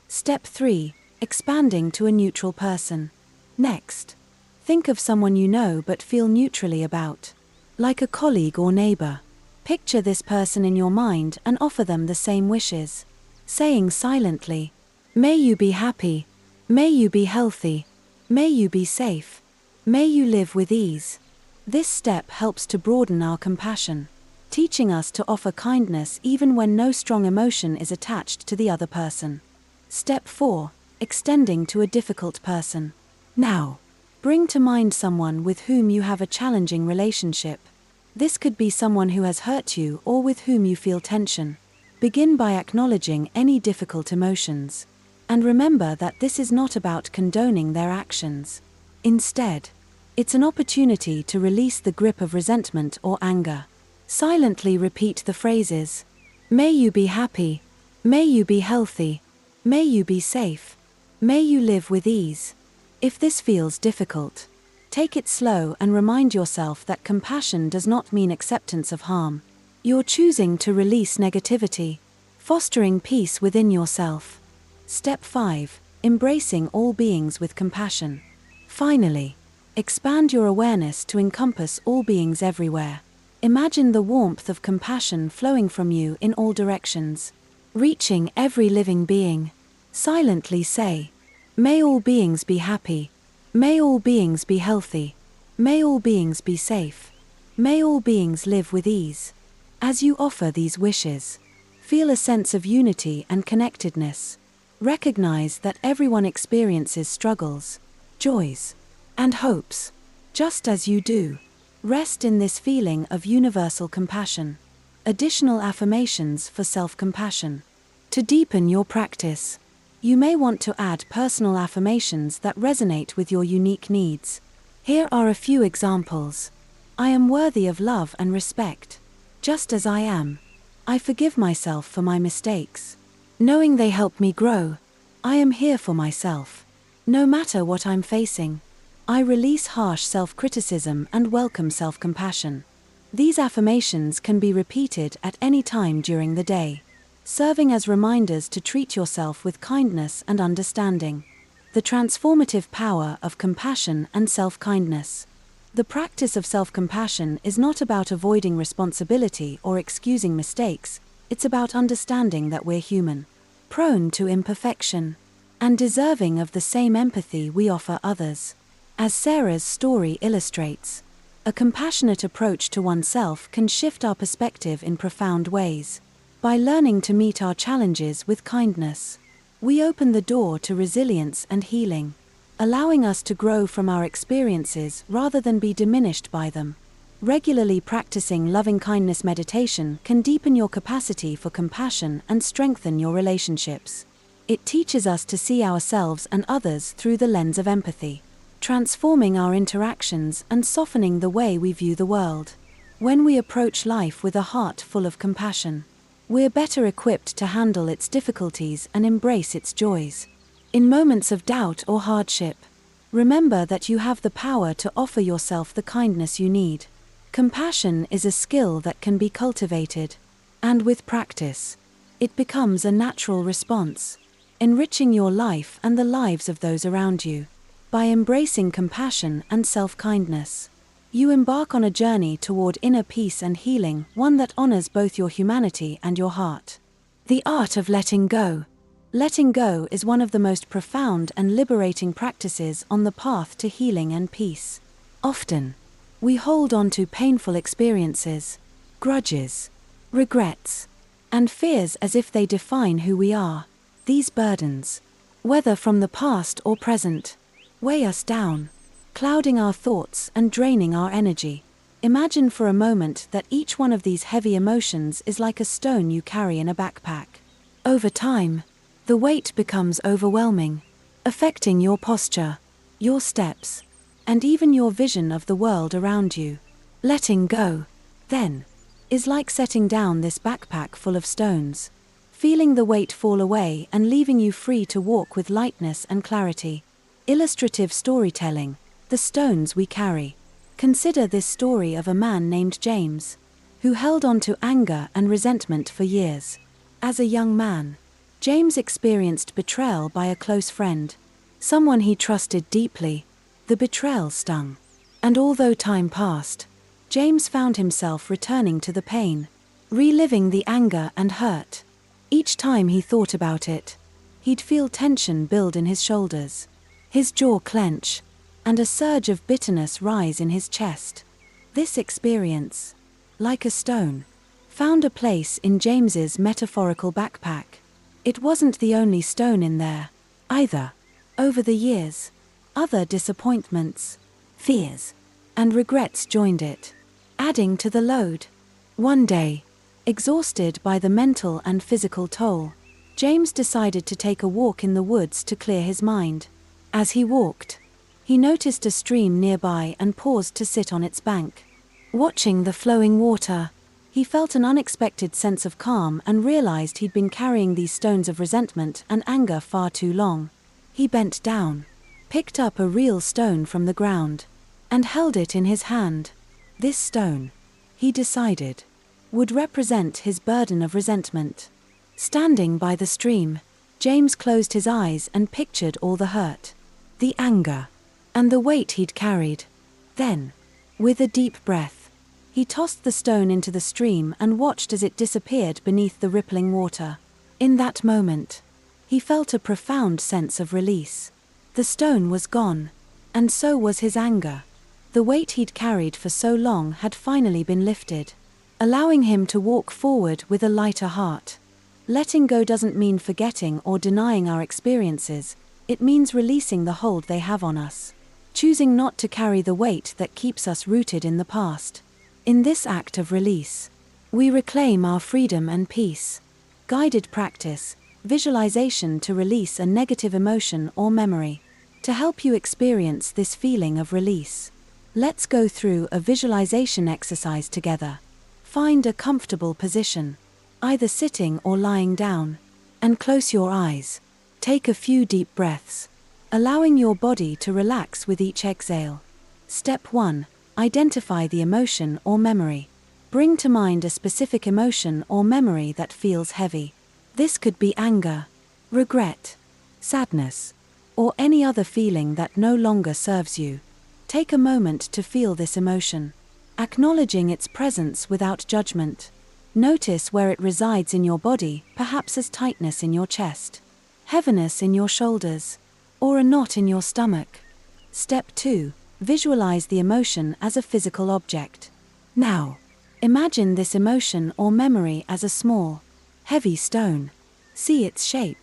Step 3. Expanding to a neutral person. Next, think of someone you know but feel neutrally about, like a colleague or neighbor. Picture this person in your mind and offer them the same wishes, saying silently, may you be happy, may you be healthy, may you be safe, may you live with ease. This step helps to broaden our compassion, teaching us to offer kindness even when no strong emotion is attached to the other person. Step 4. Extending to a difficult person. Now, bring to mind someone with whom you have a challenging relationship. This could be someone who has hurt you or with whom you feel tension. Begin by acknowledging any difficult emotions. And remember that this is not about condoning their actions. Instead, it's an opportunity to release the grip of resentment or anger. Silently repeat the phrases, "May you be happy. May you be healthy. May you be safe. May you live with ease." If this feels difficult, take it slow and remind yourself that compassion does not mean acceptance of harm. You're choosing to release negativity, fostering peace within yourself. Step 5. Embracing all beings with compassion. Finally, expand your awareness to encompass all beings everywhere. Imagine the warmth of compassion flowing from you in all directions, reaching every living being. Silently say, "May all beings be happy. May all beings be healthy. May all beings be safe. May all beings live with ease." As you offer these wishes, feel a sense of unity and connectedness. Recognize that everyone experiences struggles, joys, and hopes, just as you do. Rest in this feeling of universal compassion. Additional affirmations for self-compassion. To deepen your practice, you may want to add personal affirmations that resonate with your unique needs. Here are a few examples. I am worthy of love and respect, just as I am. I forgive myself for my mistakes, knowing they help me grow. I am here for myself, no matter what I'm facing. I release harsh self-criticism and welcome self-compassion. These affirmations can be repeated at any time during the day, serving as reminders to treat yourself with kindness and understanding. The transformative power of compassion and self-kindness. The practice of self-compassion is not about avoiding responsibility or excusing mistakes. It's about understanding that we're human, prone to imperfection, and deserving of the same empathy we offer others. As Sarah's story illustrates, a compassionate approach to oneself can shift our perspective in profound ways. By learning to meet our challenges with kindness, we open the door to resilience and healing, allowing us to grow from our experiences rather than be diminished by them. Regularly practicing loving-kindness meditation can deepen your capacity for compassion and strengthen your relationships. It teaches us to see ourselves and others through the lens of empathy, transforming our interactions and softening the way we view the world. When we approach life with a heart full of compassion, we're better equipped to handle its difficulties and embrace its joys. In moments of doubt or hardship, remember that you have the power to offer yourself the kindness you need. Compassion is a skill that can be cultivated, and with practice, it becomes a natural response, enriching your life and the lives of those around you. By embracing compassion and self-kindness, you embark on a journey toward inner peace and healing, one that honors both your humanity and your heart. The art of letting go. Letting go is one of the most profound and liberating practices on the path to healing and peace. Often, we hold on to painful experiences, grudges, regrets, and fears as if they define who we are. These burdens, whether from the past or present, weigh us down, clouding our thoughts and draining our energy. Imagine for a moment that each one of these heavy emotions is like a stone you carry in a backpack. Over time, the weight becomes overwhelming, affecting your posture, your steps, and even your vision of the world around you. Letting go, then, is like setting down this backpack full of stones, feeling the weight fall away and leaving you free to walk with lightness and clarity. Illustrative storytelling. The stones we carry. Consider this story of a man named James, who held on to anger and resentment for years. As a young man, James experienced betrayal by a close friend, someone he trusted deeply. The betrayal stung, and although time passed, James found himself returning to the pain, reliving the anger and hurt. Each time he thought about it, he'd feel tension build in his shoulders, his jaw clench, and a surge of bitterness rise in his chest. This experience, like a stone, found a place in James's metaphorical backpack. It wasn't the only stone in there, either. Over the years, other disappointments, fears, and regrets joined it, adding to the load. One day, Exhausted by the mental and physical toll, James decided to take a walk in the woods to clear his mind. As he walked, he noticed a stream nearby and paused to sit on its bank. Watching the flowing water, he felt an unexpected sense of calm and realized he'd been carrying these stones of resentment and anger far too long. He bent down, picked up a real stone from the ground, and held it in his hand. This stone, he decided, would represent his burden of resentment. Standing by the stream, James closed his eyes and pictured all the hurt, the anger, and the weight he'd carried. Then, with a deep breath, he tossed the stone into the stream and watched as it disappeared beneath the rippling water. In that moment, he felt a profound sense of release. The stone was gone, and so was his anger. The weight he'd carried for so long had finally been lifted, allowing him to walk forward with a lighter heart. Letting go doesn't mean forgetting or denying our experiences, it means releasing the hold they have on us, choosing not to carry the weight that keeps us rooted in the past. In this act of release, we reclaim our freedom and peace. Guided practice, visualization to release a negative emotion or memory. To help you experience this feeling of release, let's go through a visualization exercise together. Find a comfortable position, either sitting or lying down, and close your eyes. Take a few deep breaths, allowing your body to relax with each exhale. Step 1. Identify the emotion or memory. Bring to mind a specific emotion or memory that feels heavy. This could be anger, regret, sadness, or any other feeling that no longer serves you. Take a moment to feel this emotion, acknowledging its presence without judgment. Notice where it resides in your body, perhaps as tightness in your chest, heaviness in your shoulders, or a knot in your stomach. Step 2. Visualize the emotion as a physical object. Now, imagine this emotion or memory as a small, heavy stone. See its shape,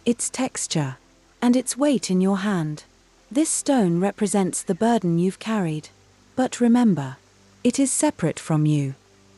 its texture, and its weight in your hand. This stone represents the burden you've carried. But remember, it is separate from you.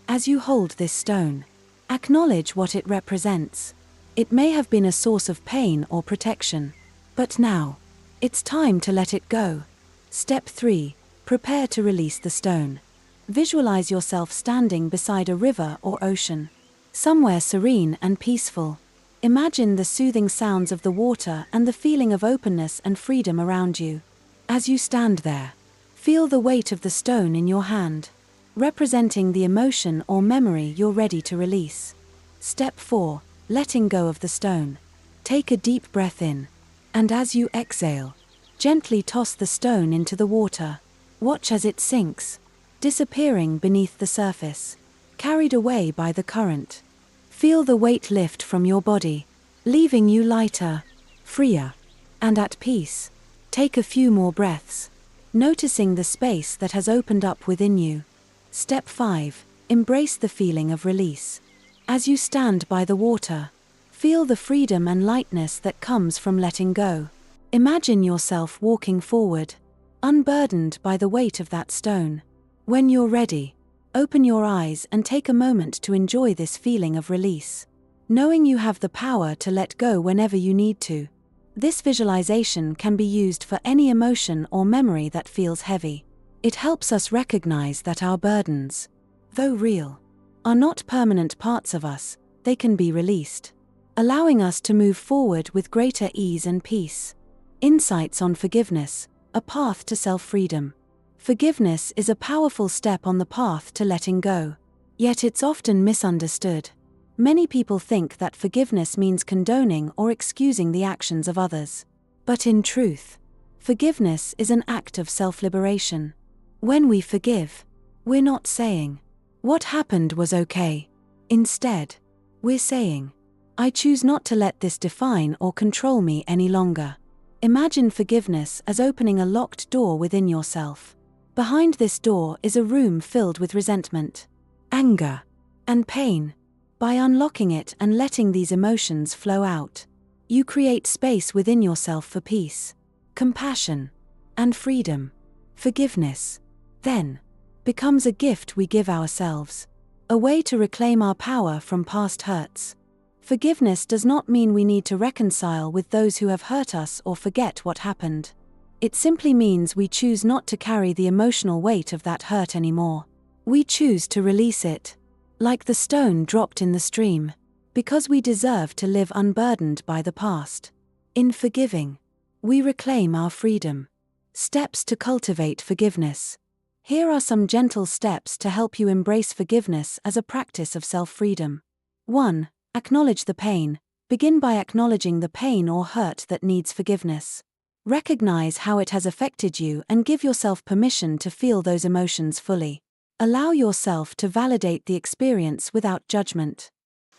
As you hold this stone, acknowledge what it represents. It may have been a source of pain or protection, but now, it's time to let it go. Step 3. Prepare to release the stone. Visualize yourself standing beside a river or ocean, somewhere serene and peaceful. Imagine the soothing sounds of the water and the feeling of openness and freedom around you. As you stand there, feel the weight of the stone in your hand, representing the emotion or memory you're ready to release. Step 4. Letting go of the stone. Take a deep breath in, and as you exhale, gently toss the stone into the water. Watch as it sinks, disappearing beneath the surface, carried away by the current. Feel the weight lift from your body, leaving you lighter, freer, and at peace. Take a few more breaths, noticing the space that has opened up within you. Step 5. Embrace the feeling of release. As you stand by the water, feel the freedom and lightness that comes from letting go. Imagine yourself walking forward, unburdened by the weight of that stone. When you're ready, open your eyes and take a moment to enjoy this feeling of release, knowing you have the power to let go whenever you need to. This visualization can be used for any emotion or memory that feels heavy. It helps us recognize that our burdens, though real, are not permanent parts of us. They can be released, allowing us to move forward with greater ease and peace. Insights on forgiveness, a path to self-freedom. Forgiveness is a powerful step on the path to letting go, yet it's often misunderstood. Many people think that forgiveness means condoning or excusing the actions of others. But in truth, forgiveness is an act of self-liberation. When we forgive, we're not saying, "What happened was okay." Instead, we're saying, "I choose not to let this define or control me any longer." Imagine forgiveness as opening a locked door within yourself. Behind this door is a room filled with resentment, anger, and pain. By unlocking it and letting these emotions flow out, you create space within yourself for peace, compassion, and freedom. Forgiveness, then, becomes a gift we give ourselves. a way to reclaim our power from past hurts. Forgiveness does not mean we need to reconcile with those who have hurt us or forget what happened. It simply means we choose not to carry the emotional weight of that hurt anymore. We choose to release it, like the stone dropped in the stream, because we deserve to live unburdened by the past. In forgiving, we reclaim our freedom. Steps to cultivate forgiveness. Here are some gentle steps to help you embrace forgiveness as a practice of self-freedom. 1. Acknowledge the pain. Begin by acknowledging the pain or hurt that needs forgiveness. Recognize how it has affected you and give yourself permission to feel those emotions fully. Allow yourself to validate the experience without judgment.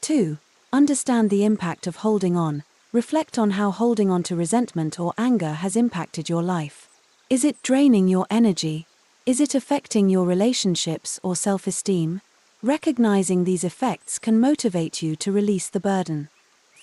2. Understand the impact of holding on. Reflect on how holding on to resentment or anger has impacted your life. Is it draining your energy? Is it affecting your relationships or self-esteem? Recognizing these effects can motivate you to release the burden.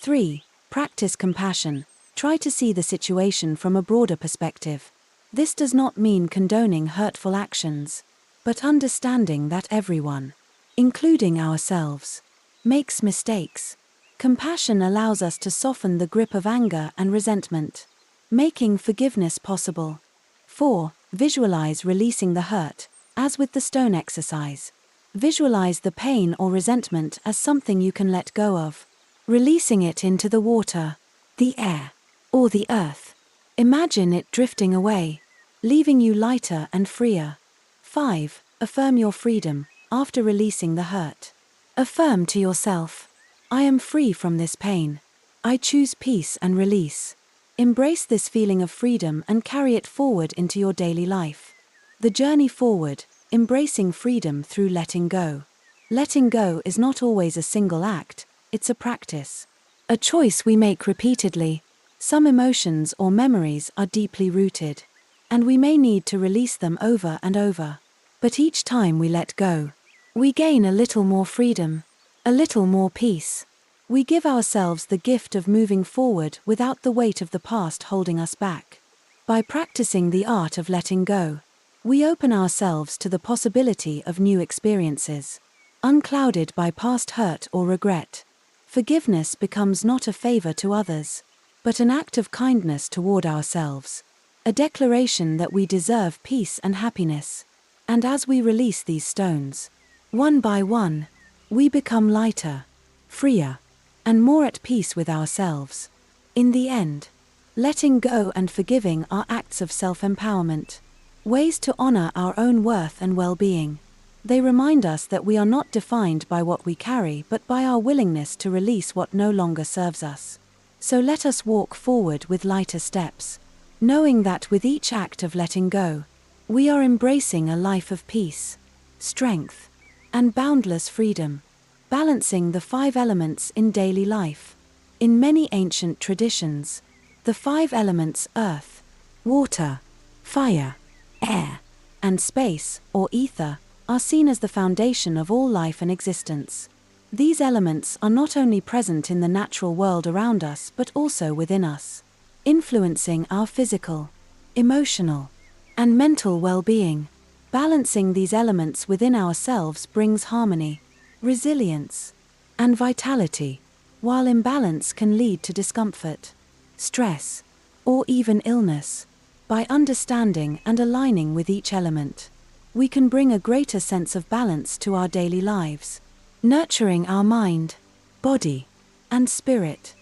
3. Practice compassion. Try to see the situation from a broader perspective. This does not mean condoning hurtful actions, but understanding that everyone, including ourselves, makes mistakes. Compassion allows us to soften the grip of anger and resentment, making forgiveness possible. 4. Visualize releasing the hurt, as with the stone exercise. Visualize the pain or resentment as something you can let go of, releasing it into the water, the air, or the earth. Imagine it drifting away, leaving you lighter and freer. 5. Affirm your freedom after releasing the hurt. Affirm to yourself, I am free from this pain. I choose peace and release. Embrace this feeling of freedom and carry it forward into your daily life. The journey forward, embracing freedom through letting go. Letting go is not always a single act, it's a practice. A choice we make repeatedly. Some emotions or memories are deeply rooted, and we may need to release them over and over. But each time we let go, we gain a little more freedom, a little more peace. We give ourselves the gift of moving forward without the weight of the past holding us back. By practicing the art of letting go, we open ourselves to the possibility of new experiences, unclouded by past hurt or regret. Forgiveness becomes not a favor to others, but an act of kindness toward ourselves, a declaration that we deserve peace and happiness. And as we release these stones, one by one, we become lighter, freer, and more at peace with ourselves. In the end, letting go and forgiving are acts of self-empowerment, ways to honor our own worth and well-being. They remind us that we are not defined by what we carry but by our willingness to release what no longer serves us. So let us walk forward with lighter steps, knowing that with each act of letting go, we are embracing a life of peace, strength, and boundless freedom, balancing the 5 elements in daily life. In many ancient traditions, the 5 elements earth, water, fire, air, and space, or ether, are seen as the foundation of all life and existence. These elements are not only present in the natural world around us but also within us, influencing our physical, emotional, and mental well-being. Balancing these elements within ourselves brings harmony, resilience, and vitality, while imbalance can lead to discomfort, stress, or even illness. By understanding and aligning with each element, we can bring a greater sense of balance to our daily lives, nurturing our mind, body, and spirit.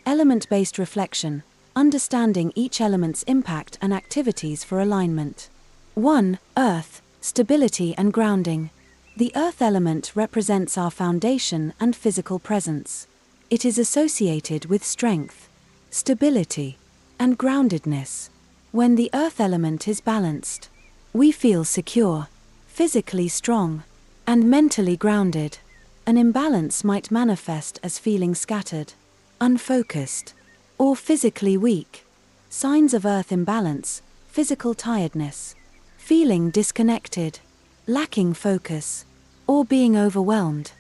Element-based reflection, understanding each element's impact and activities for alignment. 1. Earth, stability and grounding. The earth element represents our foundation and physical presence. It is associated with strength, stability, and groundedness. When the earth element is balanced, we feel secure, physically strong, and mentally grounded. An imbalance might manifest as feeling scattered, unfocused, or physically weak. Signs of earth imbalance: physical tiredness, feeling disconnected, lacking focus, or being overwhelmed.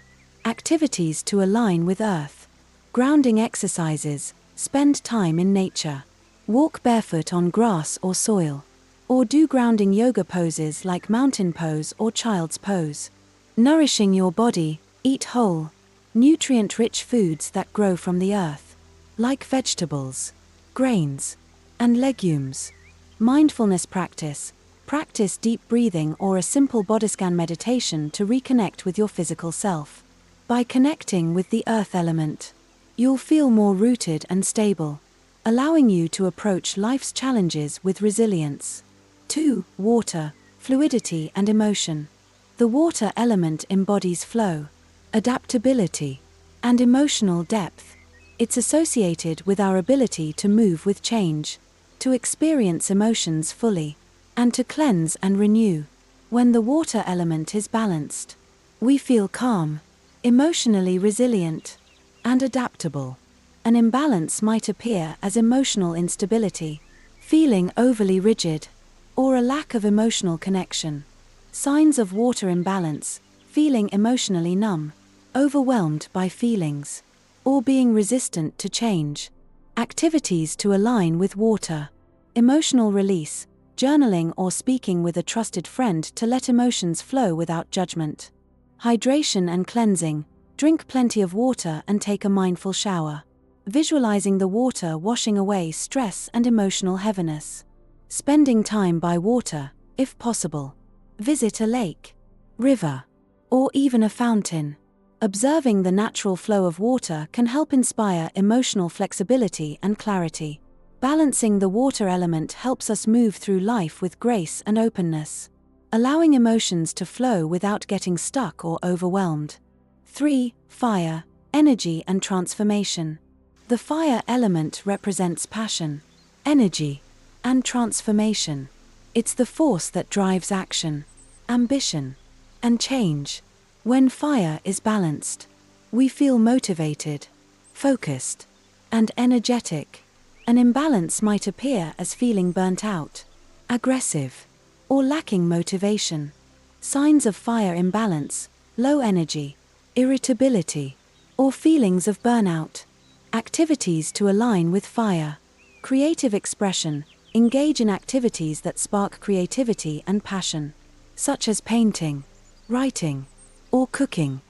Activities to align with earth. Grounding exercises: spend time in nature. Walk barefoot on grass or soil. Or do grounding yoga poses like mountain pose or child's pose. Nourishing your body, eat whole, nutrient-rich foods that grow from the earth, like vegetables, grains, and legumes. Mindfulness practice. Practice deep breathing or a simple body scan meditation to reconnect with your physical self. By connecting with the earth element, you'll feel more rooted and stable, allowing you to approach life's challenges with resilience. 2. Water, fluidity and emotion. The water element embodies flow, adaptability, and emotional depth. It's associated with our ability to move with change, to experience emotions fully, and to cleanse and renew. When the water element is balanced, we feel calm, emotionally resilient, and adaptable. An imbalance might appear as emotional instability, feeling overly rigid, or a lack of emotional connection. Signs of water imbalance: feeling emotionally numb, overwhelmed by feelings, or being resistant to change. Activities to align with water: emotional release, journaling or speaking with a trusted friend to let emotions flow without judgment. Hydration and cleansing: drink plenty of water and take a mindful shower, visualizing the water washing away stress and emotional heaviness. Spending time by water, if possible. Visit a lake, river, or even a fountain. Observing the natural flow of water can help inspire emotional flexibility and clarity. Balancing the water element helps us move through life with grace and openness, allowing emotions to flow without getting stuck or overwhelmed. 3. Fire, energy and transformation. The fire element represents passion, energy, and transformation. It's the force that drives action, ambition, and change. When fire is balanced, we feel motivated, focused, and energetic. An imbalance might appear as feeling burnt out, aggressive, or lacking motivation. Signs of fire imbalance: low energy, irritability, or feelings of burnout. Activities to align with fire: creative expression. Engage in activities that spark creativity and passion, such as painting, writing, or cooking.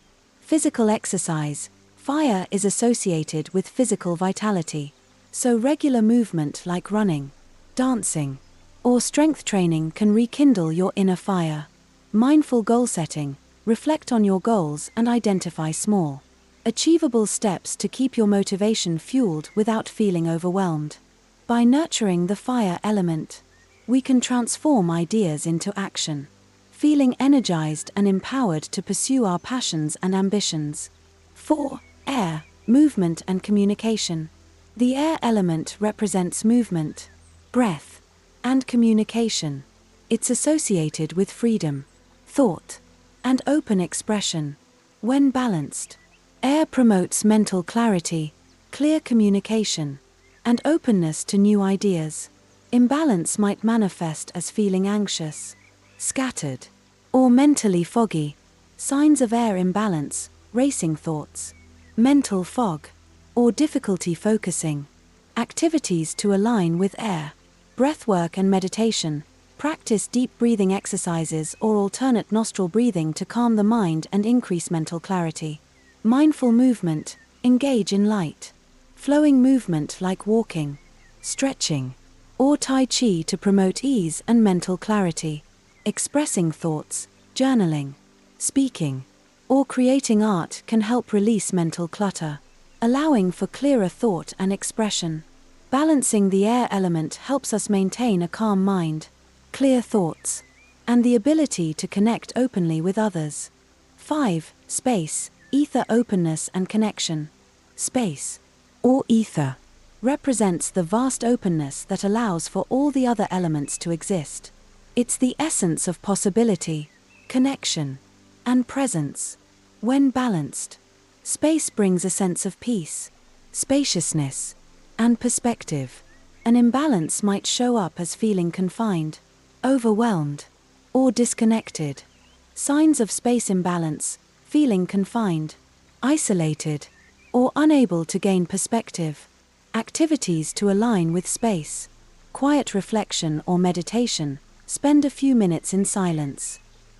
Physical exercise: fire is associated with physical vitality, so regular movement like running, dancing, or strength training can rekindle your inner fire. Mindful goal setting: reflect on your goals and identify small, achievable steps to keep your motivation fueled without feeling overwhelmed. By nurturing the fire element, we can transform ideas into action, feeling energized and empowered to pursue our passions and ambitions. 4. Air, movement and communication. The air element represents movement, breath, and communication. It's associated with freedom, thought, and open expression. When balanced, air promotes mental clarity, clear communication, and openness to new ideas. Imbalance might manifest as feeling anxious, scattered, or mentally foggy. Signs of air imbalance: racing thoughts, mental fog, or difficulty focusing. Activities to align with air: breathwork and meditation. Practice deep breathing exercises or alternate nostril breathing to calm the mind and increase mental clarity. Mindful movement: engage in light, flowing movement like walking, stretching, or Tai Chi to promote ease and mental clarity. Expressing thoughts: journaling, speaking, or creating art can help release mental clutter, allowing for clearer thought and expression. Balancing the air element helps us maintain a calm mind, clear thoughts, and the ability to connect openly with others. 5. Space, ether, openness and connection. Space, or ether, represents the vast openness that allows for all the other elements to exist. It's the essence of possibility, connection, and presence. When balanced, space brings a sense of peace, spaciousness, and perspective. An imbalance might show up as feeling confined, overwhelmed, or disconnected. Signs of space imbalance: feeling confined, isolated, or unable to gain perspective. Activities to align with space: quiet reflection or meditation. Spend a few minutes in silence,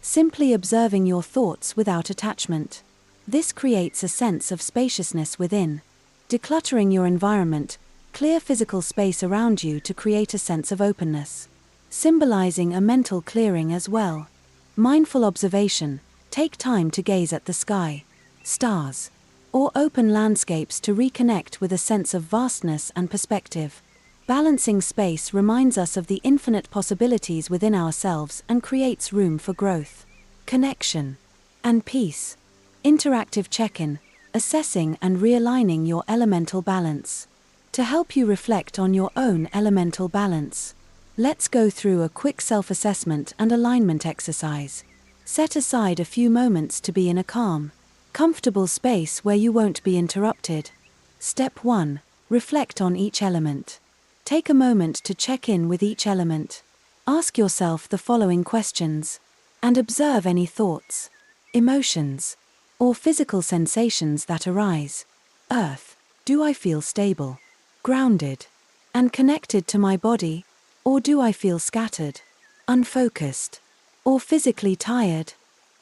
simply observing your thoughts without attachment. This creates a sense of spaciousness within. Decluttering your environment, clear physical space around you to create a sense of openness, symbolizing a mental clearing as well. Mindful observation, take time to gaze at the sky, stars, or open landscapes to reconnect with a sense of vastness and perspective. Balancing space reminds us of the infinite possibilities within ourselves and creates room for growth, connection, and peace. Interactive check-in, assessing and realigning your elemental balance. To help you reflect on your own elemental balance, let's go through a quick self-assessment and alignment exercise. Set aside a few moments to be in a calm, comfortable space where you won't be interrupted. Step 1. Reflect on each element. Take a moment to check in with each element. Ask yourself the following questions, and observe any thoughts, emotions, or physical sensations that arise. Earth, do I feel stable, grounded, and connected to my body, or do I feel scattered, unfocused, or physically tired?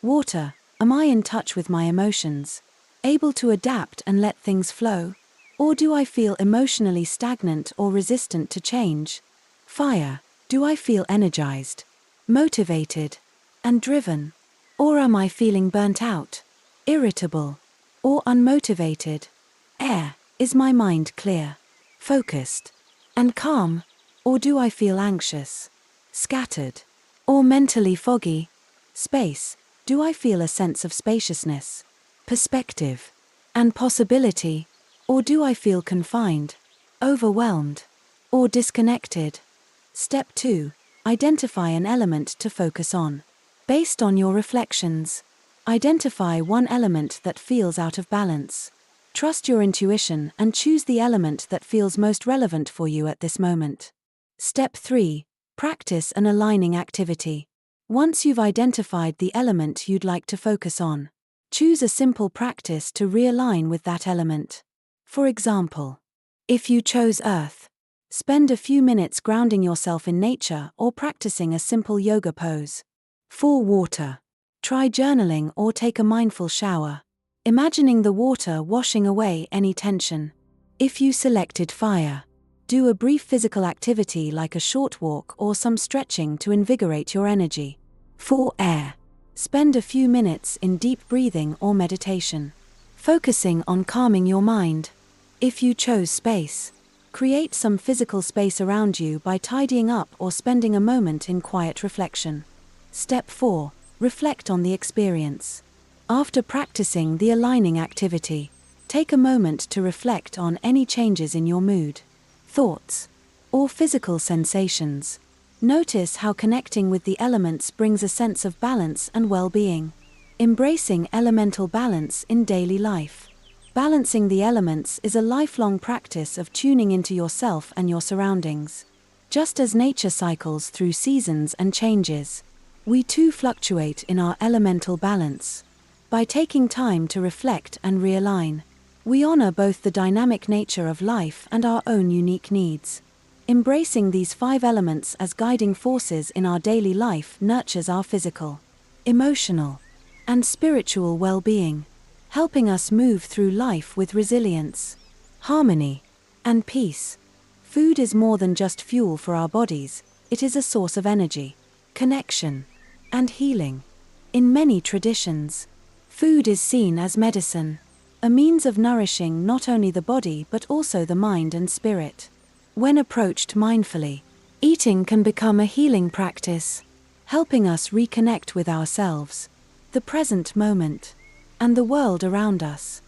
Water, am I in touch with my emotions, able to adapt and let things flow? Or do I feel emotionally stagnant or resistant to change? Fire, do I feel energized, motivated, and driven? Or am I feeling burnt out, irritable, or unmotivated? Air, is my mind clear, focused, and calm? Or do I feel anxious, scattered, or mentally foggy? Space, do I feel a sense of spaciousness, perspective, and possibility? Or do I feel confined, overwhelmed, or disconnected? Step 2. Identify an element to focus on. Based on your reflections, identify one element that feels out of balance. Trust your intuition and choose the element that feels most relevant for you at this moment. Step 3. Practice an aligning activity. Once you've identified the element you'd like to focus on, choose a simple practice to realign with that element. For example, if you chose earth, spend a few minutes grounding yourself in nature or practicing a simple yoga pose. For water, try journaling or take a mindful shower, imagining the water washing away any tension. If you selected fire, do a brief physical activity like a short walk or some stretching to invigorate your energy. For air, spend a few minutes in deep breathing or meditation, focusing on calming your mind. If you chose space, create some physical space around you by tidying up or spending a moment in quiet reflection. Step 4. Reflect on the experience. After practicing the aligning activity, take a moment to reflect on any changes in your mood, thoughts, or physical sensations. Notice how connecting with the elements brings a sense of balance and well-being. Embracing elemental balance in daily life. Balancing the elements is a lifelong practice of tuning into yourself and your surroundings. Just as nature cycles through seasons and changes, we too fluctuate in our elemental balance. By taking time to reflect and realign, we honor both the dynamic nature of life and our own unique needs. Embracing these 5 elements as guiding forces in our daily life nurtures our physical, emotional, and spiritual well-being, helping us move through life with resilience, harmony, and peace. Food is more than just fuel for our bodies, it is a source of energy, connection, and healing. In many traditions, food is seen as medicine, a means of nourishing not only the body but also the mind and spirit. When approached mindfully, eating can become a healing practice, helping us reconnect with ourselves, the present moment, and the world around us.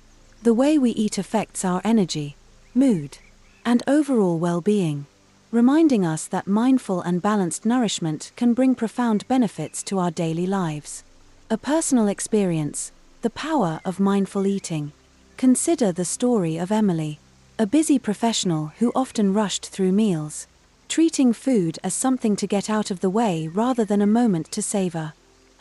The way we eat affects our energy, mood, and overall well-being, reminding us that mindful and balanced nourishment can bring profound benefits to our daily lives. A personal experience, the power of mindful eating. Consider the story of Emily, a busy professional who often rushed through meals, treating food as something to get out of the way rather than a moment to savor.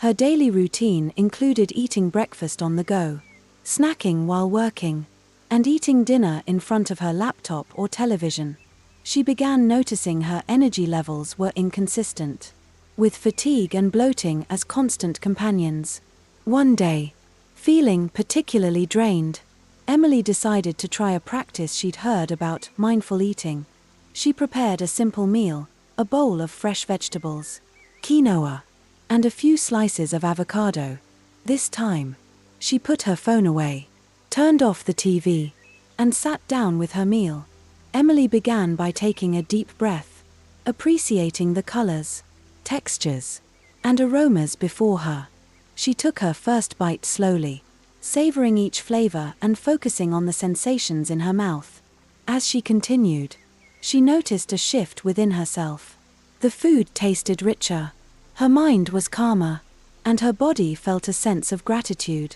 Her daily routine included eating breakfast on the go, snacking while working, and eating dinner in front of her laptop or television. She began noticing her energy levels were inconsistent, with fatigue and bloating as constant companions. One day, feeling particularly drained, Emily decided to try a practice she'd heard about: mindful eating. She prepared a simple meal, a bowl of fresh vegetables, quinoa, and a few slices of avocado. This time, she put her phone away, turned off the TV, and sat down with her meal. Emily began by taking a deep breath, appreciating the colors, textures, and aromas before her. She took her first bite slowly, savoring each flavor and focusing on the sensations in her mouth. As she continued, she noticed a shift within herself. The food tasted richer, her mind was calmer, and her body felt a sense of gratitude.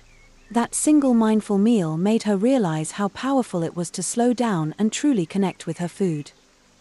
That single mindful meal made her realize how powerful it was to slow down and truly connect with her food.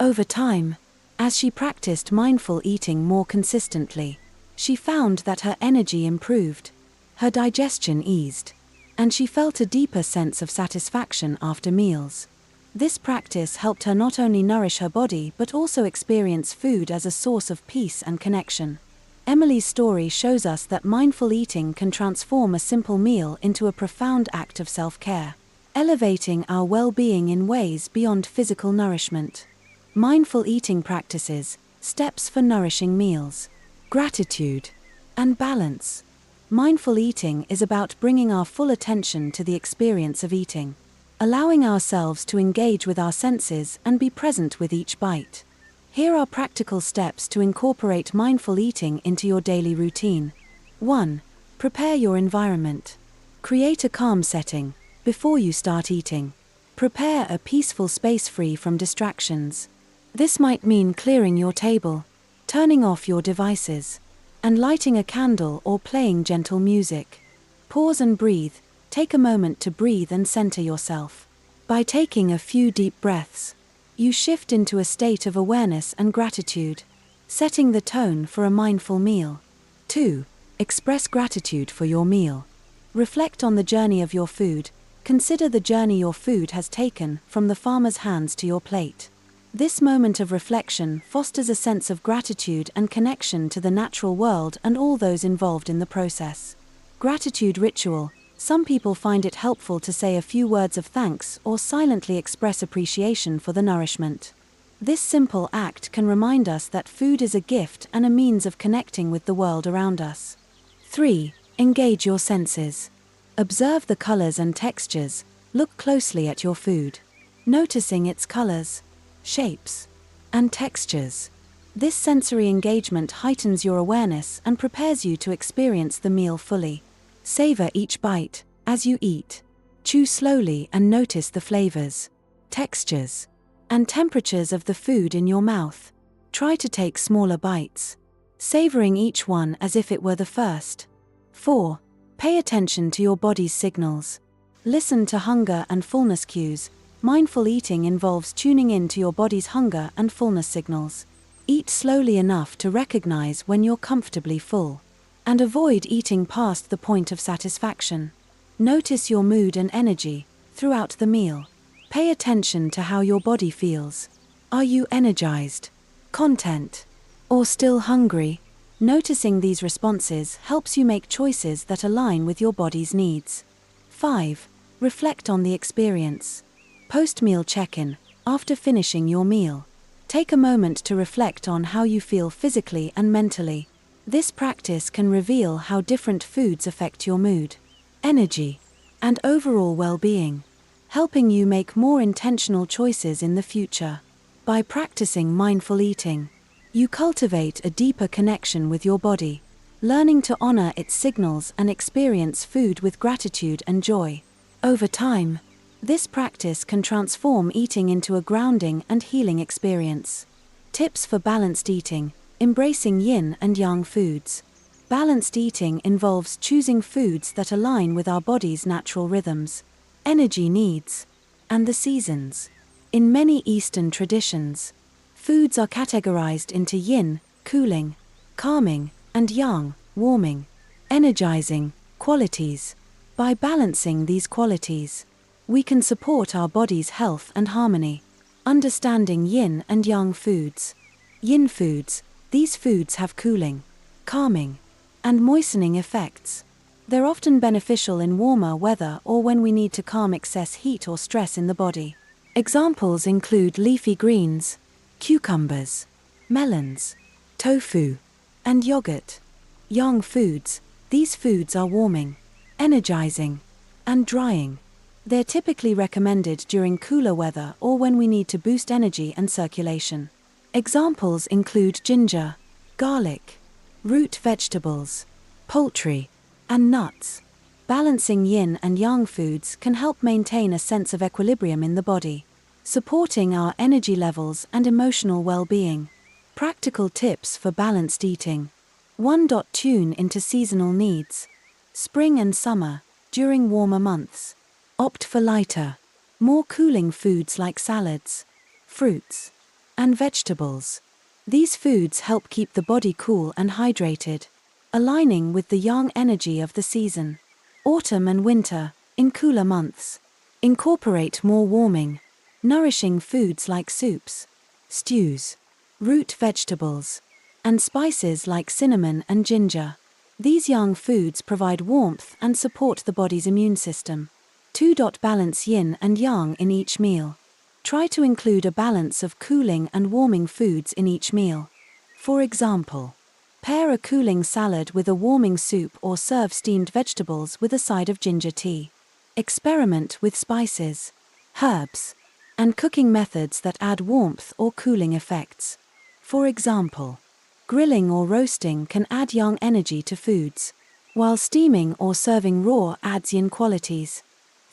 Over time, as she practiced mindful eating more consistently, she found that her energy improved, her digestion eased, and she felt a deeper sense of satisfaction after meals. This practice helped her not only nourish her body but also experience food as a source of peace and connection. Emily's story shows us that mindful eating can transform a simple meal into a profound act of self-care, elevating our well-being in ways beyond physical nourishment. Mindful eating practices, steps for nourishing meals, gratitude, and balance. Mindful eating is about bringing our full attention to the experience of eating, allowing ourselves to engage with our senses and be present with each bite. Here are practical steps to incorporate mindful eating into your daily routine. 1. Prepare your environment. Create a calm setting before you start eating. Prepare a peaceful space free from distractions. This might mean clearing your table, turning off your devices, and lighting a candle or playing gentle music. Pause and breathe. Take a moment to breathe and center yourself. By taking a few deep breaths, you shift into a state of awareness and gratitude, setting the tone for a mindful meal. 2. Express gratitude for your meal. Reflect on the journey of your food. Consider the journey your food has taken from the farmer's hands to your plate. This moment of reflection fosters a sense of gratitude and connection to the natural world and all those involved in the process. Gratitude ritual. Some people find it helpful to say a few words of thanks or silently express appreciation for the nourishment. This simple act can remind us that food is a gift and a means of connecting with the world around us. 3. Engage your senses. Observe the colors and textures. Look closely at your food, noticing its colors, shapes, and textures. This sensory engagement heightens your awareness and prepares you to experience the meal fully. Savor each bite as you eat. Chew slowly and notice the flavors, textures, and temperatures of the food in your mouth. Try to take smaller bites, savoring each one as if it were the first. 4. Pay attention to your body's signals. Listen to hunger and fullness cues. Mindful eating involves tuning in to your body's hunger and fullness signals. Eat slowly enough to recognize when you're comfortably full, and avoid eating past the point of satisfaction. Notice your mood and energy throughout the meal. Pay attention to how your body feels. Are you energized, content, or still hungry? Noticing these responses helps you make choices that align with your body's needs. 5. Reflect on the experience. Post-meal check-in. After finishing your meal, take a moment to reflect on how you feel physically and mentally. This practice can reveal how different foods affect your mood, energy, and overall well-being, helping you make more intentional choices in the future. By practicing mindful eating, you cultivate a deeper connection with your body, learning to honor its signals and experience food with gratitude and joy. Over time, this practice can transform eating into a grounding and healing experience. Tips for balanced eating. Embracing yin and yang foods. Balanced eating involves choosing foods that align with our body's natural rhythms, energy needs, and the seasons. In many Eastern traditions, foods are categorized into yin, cooling, calming, and yang, warming, energizing, qualities. By balancing these qualities, we can support our body's health and harmony. Understanding yin and yang foods. Yin foods. These foods have cooling, calming, and moistening effects. They're often beneficial in warmer weather or when we need to calm excess heat or stress in the body. Examples include leafy greens, cucumbers, melons, tofu, and yogurt. Yang foods. These foods are warming, energizing, and drying. They're typically recommended during cooler weather or when we need to boost energy and circulation. Examples include ginger, garlic, root vegetables, poultry, and nuts. Balancing yin and yang foods can help maintain a sense of equilibrium in the body, supporting our energy levels and emotional well-being. Practical tips for balanced eating. 1. Tune into seasonal needs. Spring and summer, during warmer months. Opt for lighter, more cooling foods like salads, fruits, and vegetables. These foods help keep the body cool and hydrated, aligning with the yang energy of the season. Autumn and winter, in cooler months. Incorporate more warming, nourishing foods like soups, stews, root vegetables, and spices like cinnamon and ginger. These yang foods provide warmth and support the body's immune system. 2. Balance yin and yang in each meal. Try to include a balance of cooling and warming foods in each meal. For example, pair a cooling salad with a warming soup or serve steamed vegetables with a side of ginger tea. Experiment with spices, herbs, and cooking methods that add warmth or cooling effects. For example, grilling or roasting can add yang energy to foods, while steaming or serving raw adds yin qualities.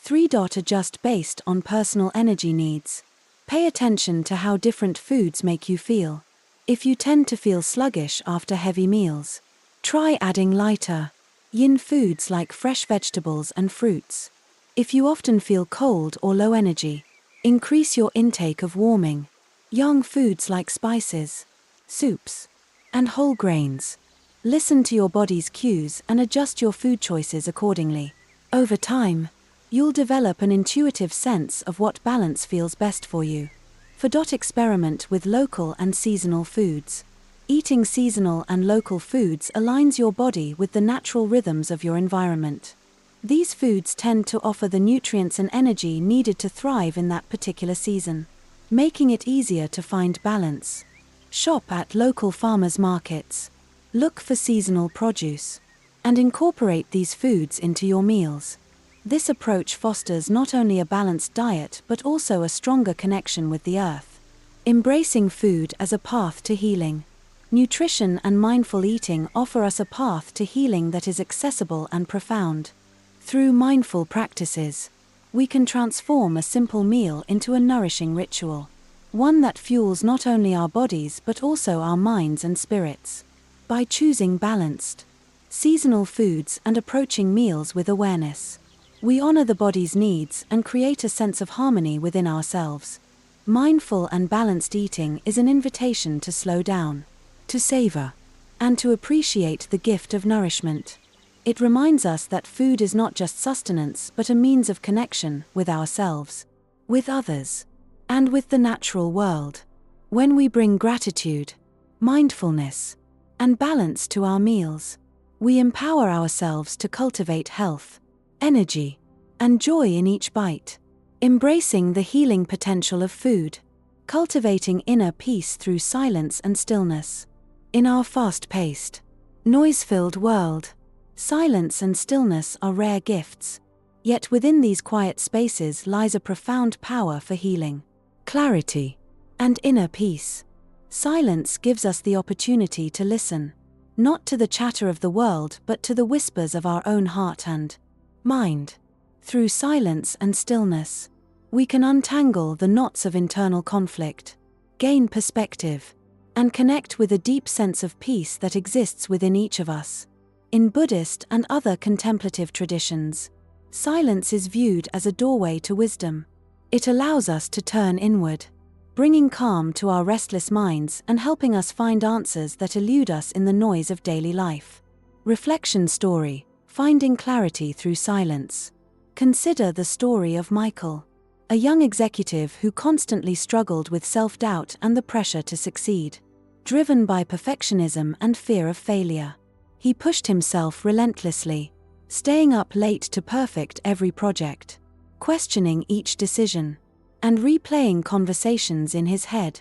3. Adjust based on personal energy needs. Pay attention to how different foods make you feel. If you tend to feel sluggish after heavy meals, try adding lighter, yin foods like fresh vegetables and fruits. If you often feel cold or low energy, increase your intake of warming, yang foods like spices, soups, and whole grains. Listen to your body's cues and adjust your food choices accordingly. Over time, you'll develop an intuitive sense of what balance feels best for you. 4. Experiment with local and seasonal foods. Eating seasonal and local foods aligns your body with the natural rhythms of your environment. These foods tend to offer the nutrients and energy needed to thrive in that particular season, making it easier to find balance. Shop at local farmers' markets, look for seasonal produce, and incorporate these foods into your meals. This approach fosters not only a balanced diet but also a stronger connection with the earth. Embracing food as a path to healing. Nutrition and mindful eating offer us a path to healing that is accessible and profound. Through mindful practices, we can transform a simple meal into a nourishing ritual, one that fuels not only our bodies but also our minds and spirits. By choosing balanced, seasonal foods and approaching meals with awareness, we honor the body's needs and create a sense of harmony within ourselves. Mindful and balanced eating is an invitation to slow down, to savor, and to appreciate the gift of nourishment. It reminds us that food is not just sustenance but a means of connection with ourselves, with others, and with the natural world. When we bring gratitude, mindfulness, and balance to our meals, we empower ourselves to cultivate health, energy, and joy in each bite. Embracing the healing potential of food, cultivating inner peace through silence and stillness. In our fast-paced, noise-filled world, silence and stillness are rare gifts. Yet within these quiet spaces lies a profound power for healing, clarity, and inner peace. Silence gives us the opportunity to listen, not to the chatter of the world but to the whispers of our own heart and mind. Through silence and stillness, we can untangle the knots of internal conflict, gain perspective, and connect with a deep sense of peace that exists within each of us. In Buddhist and other contemplative traditions, silence is viewed as a doorway to wisdom. It allows us to turn inward, bringing calm to our restless minds and helping us find answers that elude us in the noise of daily life. Reflection story: finding clarity through silence. Consider the story of Michael, a young executive who constantly struggled with self-doubt and the pressure to succeed. Driven by perfectionism and fear of failure, He pushed himself relentlessly, staying up late to perfect every project, questioning each decision, and replaying conversations in his head.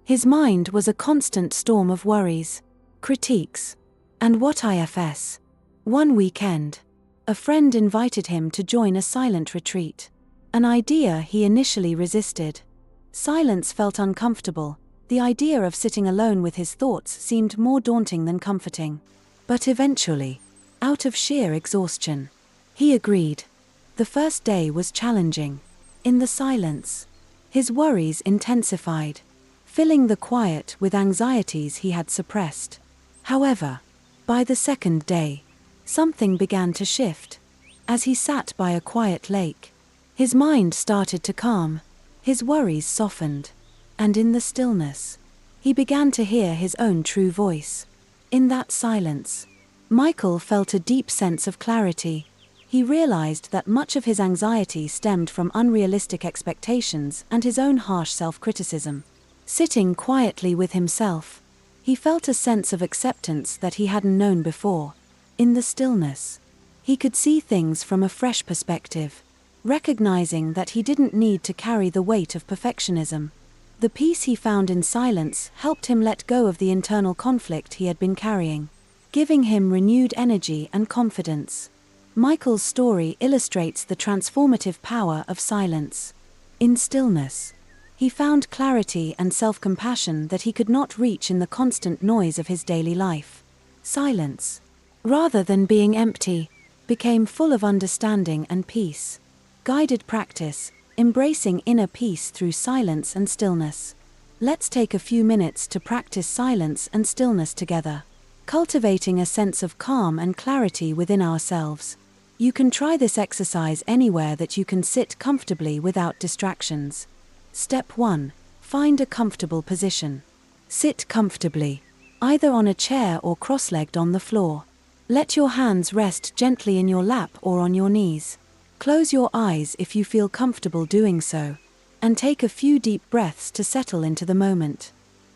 His mind was a constant storm of worries, critiques, and what ifs. One weekend, a friend invited him to join a silent retreat, an idea he initially resisted. Silence felt uncomfortable. The idea of sitting alone with his thoughts seemed more daunting than comforting. But eventually, out of sheer exhaustion, he agreed. The first day was challenging. In the silence, his worries intensified, filling the quiet with anxieties he had suppressed. However, by the second day, something began to shift. As he sat by a quiet lake, his mind started to calm, his worries softened, and in the stillness, he began to hear his own true voice. In that silence, Michael felt a deep sense of clarity. He realized that much of his anxiety stemmed from unrealistic expectations and his own harsh self-criticism. Sitting quietly with himself, he felt a sense of acceptance that he hadn't known before. In the stillness, he could see things from a fresh perspective, recognizing that he didn't need to carry the weight of perfectionism. The peace he found in silence helped him let go of the internal conflict he had been carrying, giving him renewed energy and confidence. Michael's story illustrates the transformative power of silence. In stillness, he found clarity and self-compassion that he could not reach in the constant noise of his daily life. Silence, rather than being empty, became full of understanding and peace. Guided practice, embracing inner peace through silence and stillness. Let's take a few minutes to practice silence and stillness together, cultivating a sense of calm and clarity within ourselves. You can try this exercise anywhere that you can sit comfortably without distractions. Step 1. Find a comfortable position. Sit comfortably, either on a chair or cross-legged on the floor. Let your hands rest gently in your lap or on your knees. Close your eyes if you feel comfortable doing so, and take a few deep breaths to settle into the moment.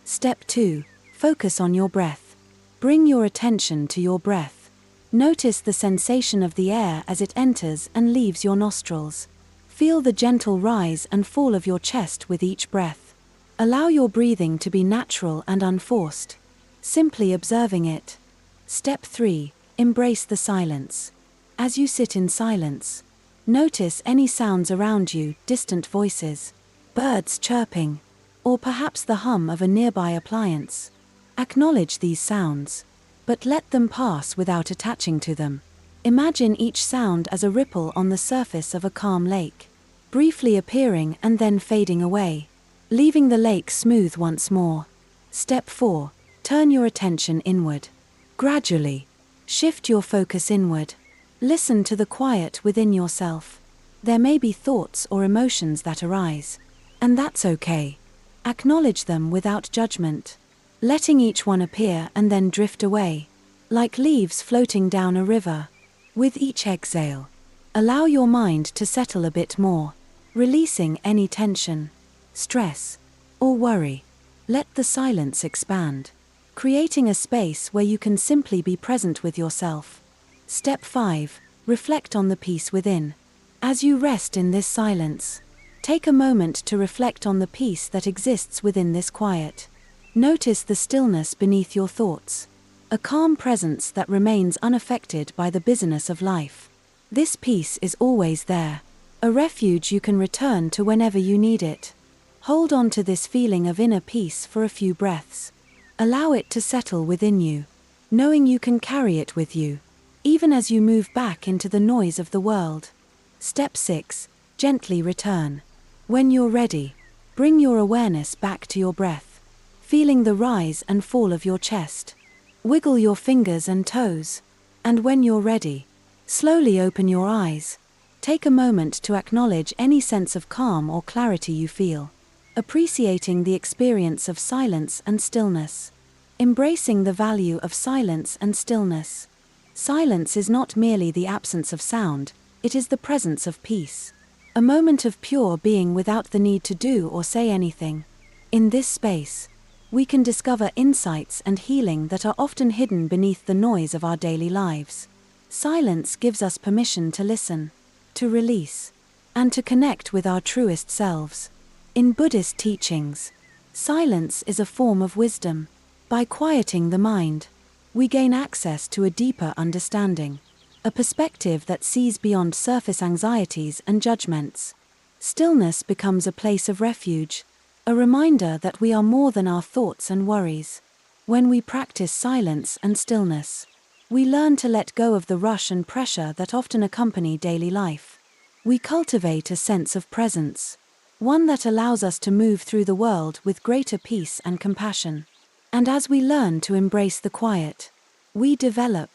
Step 2. Focus on your breath. Bring your attention to your breath. Notice the sensation of the air as it enters and leaves your nostrils. Feel the gentle rise and fall of your chest with each breath. Allow your breathing to be natural and unforced, simply observing it. Step 3. Embrace the silence. As you sit in silence, notice any sounds around you, distant voices, birds chirping, or perhaps the hum of a nearby appliance. Acknowledge these sounds, but let them pass without attaching to them. Imagine each sound as a ripple on the surface of a calm lake, briefly appearing and then fading away, leaving the lake smooth once more. Step 4. Turn your attention inward. Gradually, shift your focus inward. Listen to the quiet within yourself. There may be thoughts or emotions that arise, and that's okay. Acknowledge them without judgment, letting each one appear and then drift away, like leaves floating down a river. With each exhale, allow your mind to settle a bit more, releasing any tension, stress, or worry. Let the silence expand, creating a space where you can simply be present with yourself. Step 5. Reflect on the peace within. As you rest in this silence, take a moment to reflect on the peace that exists within this quiet. Notice the stillness beneath your thoughts, a calm presence that remains unaffected by the busyness of life. This peace is always there, a refuge you can return to whenever you need it. Hold on to this feeling of inner peace for a few breaths. Allow it to settle within you, knowing you can carry it with you, even as you move back into the noise of the world. Step 6. Gently return. When you're ready, bring your awareness back to your breath, feeling the rise and fall of your chest. Wiggle your fingers and toes, and when you're ready, slowly open your eyes. Take a moment to acknowledge any sense of calm or clarity you feel, appreciating the experience of silence and stillness. Embracing the value of silence and stillness. Silence is not merely the absence of sound, it is the presence of peace. A moment of pure being without the need to do or say anything. In this space, we can discover insights and healing that are often hidden beneath the noise of our daily lives. Silence gives us permission to listen, to release, and to connect with our truest selves. In Buddhist teachings, silence is a form of wisdom. By quieting the mind, we gain access to a deeper understanding, a perspective that sees beyond surface anxieties and judgments. Stillness becomes a place of refuge, a reminder that we are more than our thoughts and worries. When we practice silence and stillness, we learn to let go of the rush and pressure that often accompany daily life. We cultivate a sense of presence, one that allows us to move through the world with greater peace and compassion. And as we learn to embrace the quiet, we develop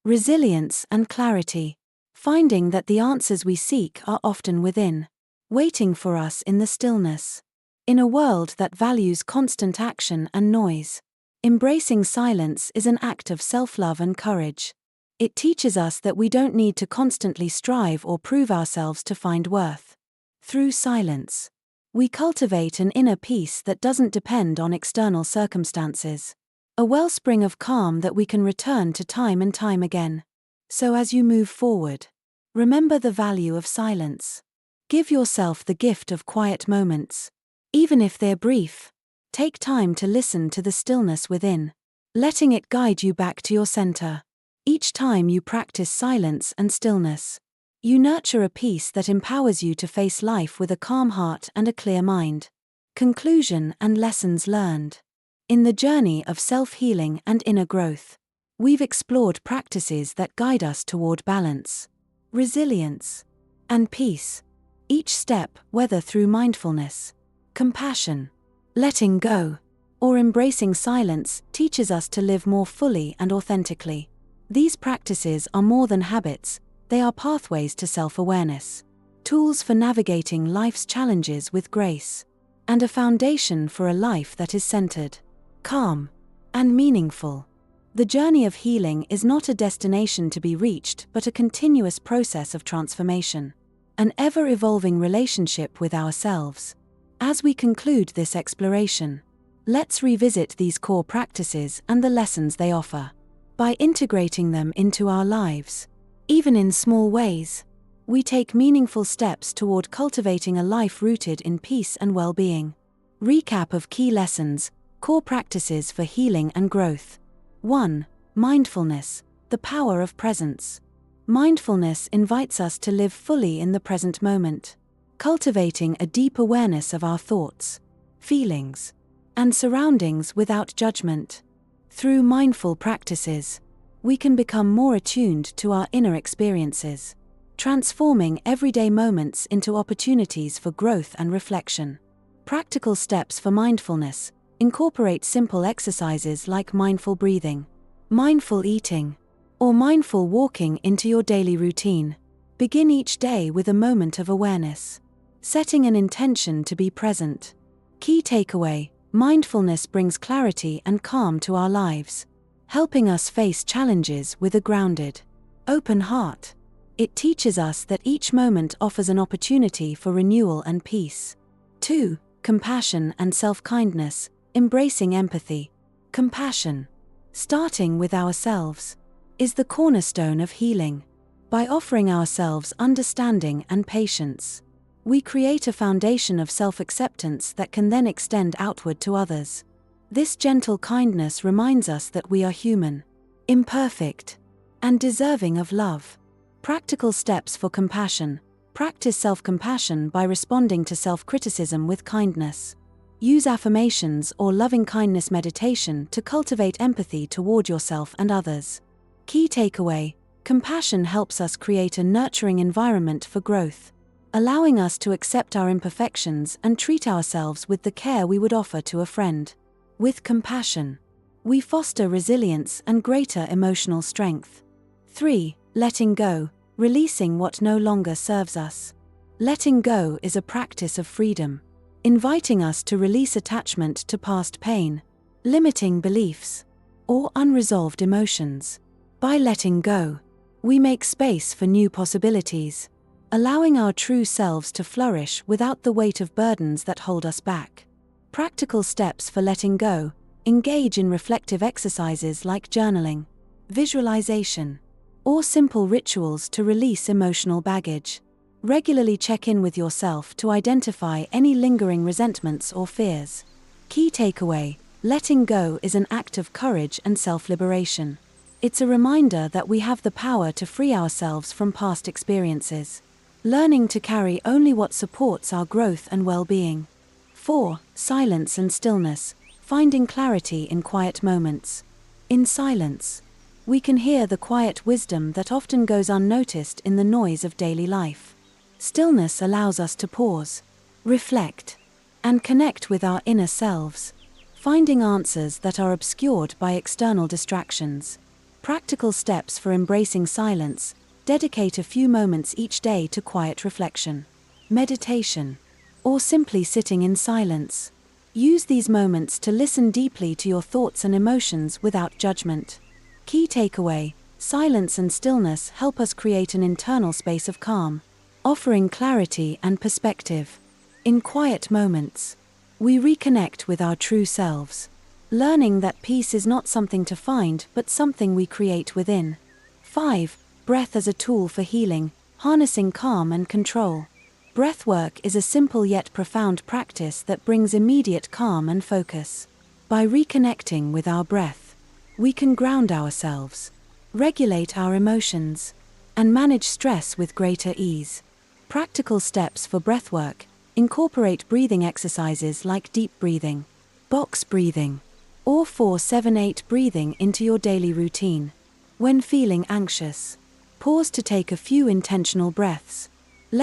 resilience and clarity, finding that the answers we seek are often within, waiting for us in the stillness. In a world that values constant action and noise, embracing silence is an act of self-love and courage. It teaches us that we don't need to constantly strive or prove ourselves to find worth. Through silence, we cultivate an inner peace that doesn't depend on external circumstances, a wellspring of calm that we can return to time and time again. So as you move forward, remember the value of silence. Give yourself the gift of quiet moments. Even if they're brief, take time to listen to the stillness within, letting it guide you back to your center. Each time you practice silence and stillness, you nurture a peace that empowers you to face life with a calm heart and a clear mind. Conclusion and lessons learned. In the journey of self-healing and inner growth, we've explored practices that guide us toward balance, resilience, and peace. Each step, whether through mindfulness, compassion, letting go, or embracing silence, teaches us to live more fully and authentically. These practices are more than habits, they are pathways to self-awareness, tools for navigating life's challenges with grace, and a foundation for a life that is centered, calm, and meaningful. The journey of healing is not a destination to be reached but a continuous process of transformation, an ever-evolving relationship with ourselves. As we conclude this exploration, let's revisit these core practices and the lessons they offer. By integrating them into our lives, even in small ways, we take meaningful steps toward cultivating a life rooted in peace and well-being. Recap of key lessons, core practices for healing and growth. 1. Mindfulness, the power of presence. Mindfulness invites us to live fully in the present moment, cultivating a deep awareness of our thoughts, feelings, and surroundings without judgment. Through mindful practices, we can become more attuned to our inner experiences, transforming everyday moments into opportunities for growth and reflection. Practical steps for mindfulness incorporate simple exercises like mindful breathing, mindful eating, or mindful walking into your daily routine. Begin each day with a moment of awareness, setting an intention to be present. Key takeaway: mindfulness brings clarity and calm to our lives, helping us face challenges with a grounded, open heart. It teaches us that each moment offers an opportunity for renewal and peace. 2. Compassion and self-kindness, embracing empathy. Compassion, starting with ourselves, is the cornerstone of healing. By offering ourselves understanding and patience, we create a foundation of self-acceptance that can then extend outward to others. This gentle kindness reminds us that we are human, imperfect, and deserving of love. Practical steps for compassion. Practice self-compassion by responding to self-criticism with kindness. Use affirmations or loving-kindness meditation to cultivate empathy toward yourself and others. Key takeaway: compassion helps us create a nurturing environment for growth, allowing us to accept our imperfections and treat ourselves with the care we would offer to a friend. With compassion, we foster resilience and greater emotional strength. 3. Letting go, releasing what no longer serves us. Letting go is a practice of freedom, inviting us to release attachment to past pain, limiting beliefs, or unresolved emotions. By letting go, we make space for new possibilities, allowing our true selves to flourish without the weight of burdens that hold us back. Practical steps for letting go: engage in reflective exercises like journaling, visualization, or simple rituals to release emotional baggage. Regularly check in with yourself to identify any lingering resentments or fears. Key takeaway: letting go is an act of courage and self-liberation. It's a reminder that we have the power to free ourselves from past experiences, learning to carry only what supports our growth and well-being. 4. Silence and stillness: finding clarity in quiet moments. In silence, we can hear the quiet wisdom that often goes unnoticed in the noise of daily life. Stillness allows us to pause, reflect, and connect with our inner selves, finding answers that are obscured by external distractions. Practical steps for embracing silence: dedicate a few moments each day to quiet reflection, meditation, or simply sitting in silence. Use these moments to listen deeply to your thoughts and emotions without judgment. Key takeaway: silence and stillness help us create an internal space of calm, offering clarity and perspective. In quiet moments, we reconnect with our true selves, learning that peace is not something to find but something we create within. 5. Breath as a tool for healing: harnessing calm and control. Breathwork is a simple yet profound practice that brings immediate calm and focus. By reconnecting with our breath, we can ground ourselves, regulate our emotions, and manage stress with greater ease. Practical steps for breathwork: incorporate breathing exercises like deep breathing, box breathing, or 4-7-8 breathing into your daily routine. When feeling anxious, pause to take a few intentional breaths,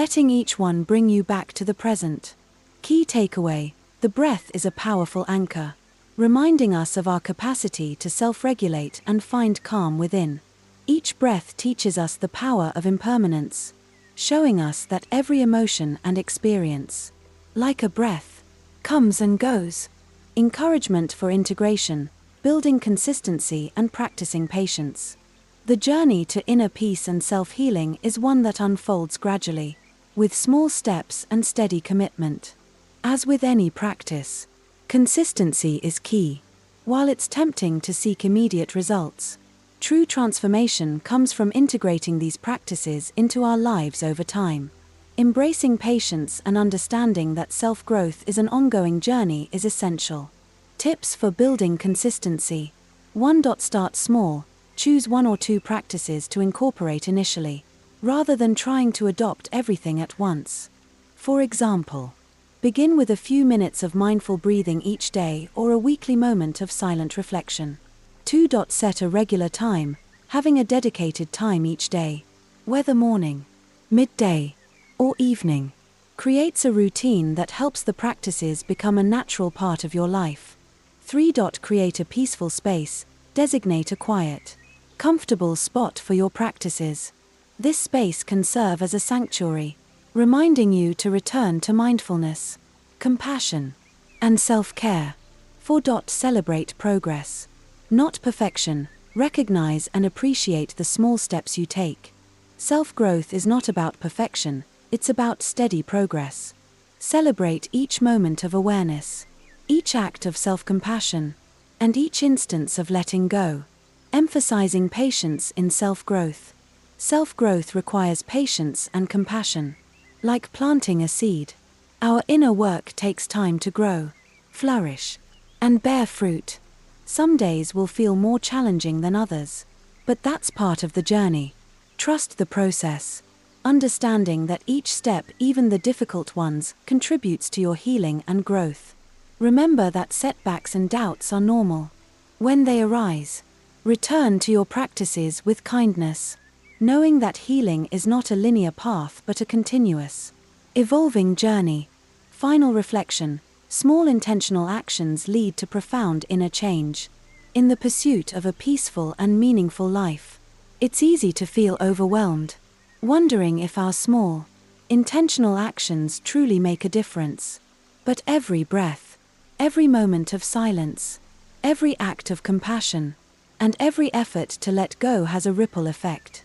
letting each one bring you back to the present. Key takeaway: the breath is a powerful anchor, reminding us of our capacity to self-regulate and find calm within. Each breath teaches us the power of impermanence, showing us that every emotion and experience, like a breath, comes and goes. Encouragement for integration: building consistency and practicing patience. The journey to inner peace and self-healing is one that unfolds gradually, with small steps and steady commitment. As with any practice, consistency is key. While it's tempting to seek immediate results, true transformation comes from integrating these practices into our lives over time. Embracing patience and understanding that self-growth is an ongoing journey is essential. Tips for building consistency: 1. Start small. Choose 1 or 2 practices to incorporate initially, rather than trying to adopt everything at once. For example, begin with a few minutes of mindful breathing each day or a weekly moment of silent reflection. 2. Set a regular time, having a dedicated time each day, whether morning, midday, or evening, creates a routine that helps the practices become a natural part of your life. 3. Create a peaceful space. Designate a quiet, comfortable spot for your practices. This space can serve as a sanctuary, reminding you to return to mindfulness, compassion, and self-care. 4. Celebrate progress, not perfection. Recognize and appreciate the small steps you take. Self-growth is not about perfection, it's about steady progress. Celebrate each moment of awareness, each act of self-compassion, and each instance of letting go, emphasizing patience in self-growth. Self-growth requires patience and compassion. Like planting a seed, our inner work takes time to grow, flourish, and bear fruit. Some days will feel more challenging than others, but that's part of the journey. Trust the process, understanding that each step, even the difficult ones, contributes to your healing and growth. Remember that setbacks and doubts are normal. When they arise, return to your practices with kindness, knowing that healing is not a linear path but a continuous, evolving journey. Final reflection: small intentional actions lead to profound inner change. In the pursuit of a peaceful and meaningful life, it's easy to feel overwhelmed, wondering if our small, intentional actions truly make a difference. But every breath, every moment of silence, every act of compassion, and every effort to let go has a ripple effect.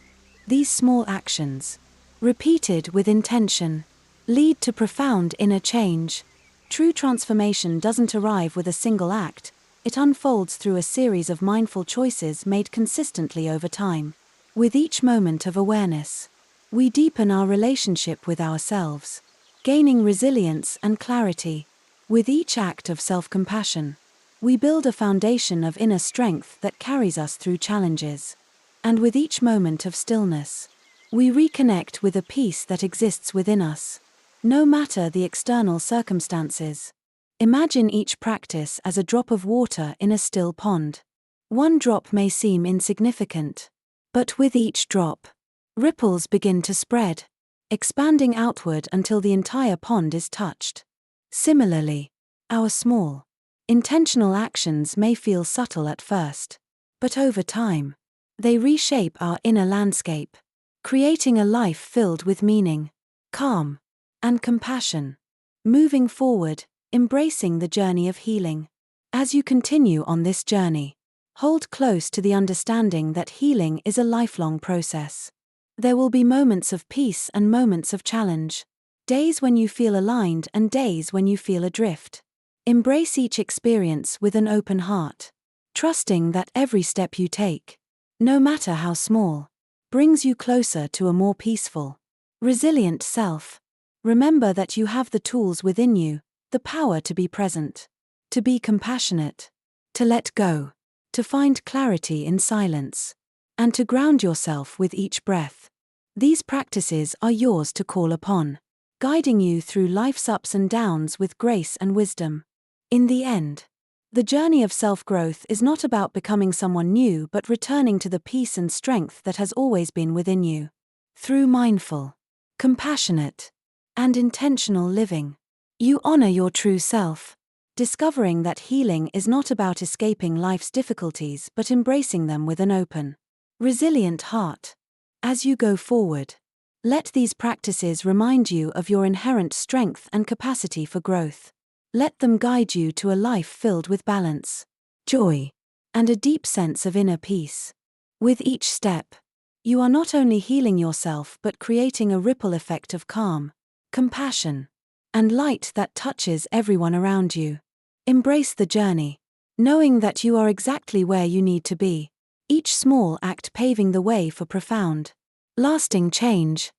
These small actions, repeated with intention, lead to profound inner change. True transformation doesn't arrive with a single act, it unfolds through a series of mindful choices made consistently over time. With each moment of awareness, we deepen our relationship with ourselves, gaining resilience and clarity. With each act of self-compassion, we build a foundation of inner strength that carries us through challenges. And with each moment of stillness, we reconnect with a peace that exists within us, no matter the external circumstances. Imagine each practice as a drop of water in a still pond. One drop may seem insignificant, but with each drop, ripples begin to spread, expanding outward until the entire pond is touched. Similarly, our small, intentional actions may feel subtle at first, but over time, they reshape our inner landscape, creating a life filled with meaning, calm, and compassion. Moving forward, embracing the journey of healing. As you continue on this journey, hold close to the understanding that healing is a lifelong process. There will be moments of peace and moments of challenge, days when you feel aligned and days when you feel adrift. Embrace each experience with an open heart, trusting that every step you take, no matter how small, brings you closer to a more peaceful, resilient self. Remember that you have the tools within you, the power to be present, to be compassionate, to let go, to find clarity in silence, and to ground yourself with each breath. These practices are yours to call upon, guiding you through life's ups and downs with grace and wisdom. In the end, the journey of self-growth is not about becoming someone new but returning to the peace and strength that has always been within you. Through mindful, compassionate, and intentional living, you honor your true self, discovering that healing is not about escaping life's difficulties but embracing them with an open, resilient heart. As you go forward, let these practices remind you of your inherent strength and capacity for growth. Let them guide you to a life filled with balance, joy, and a deep sense of inner peace. With each step, you are not only healing yourself but creating a ripple effect of calm, compassion, and light that touches everyone around you. Embrace the journey, knowing that you are exactly where you need to be, each small act paving the way for profound, lasting change.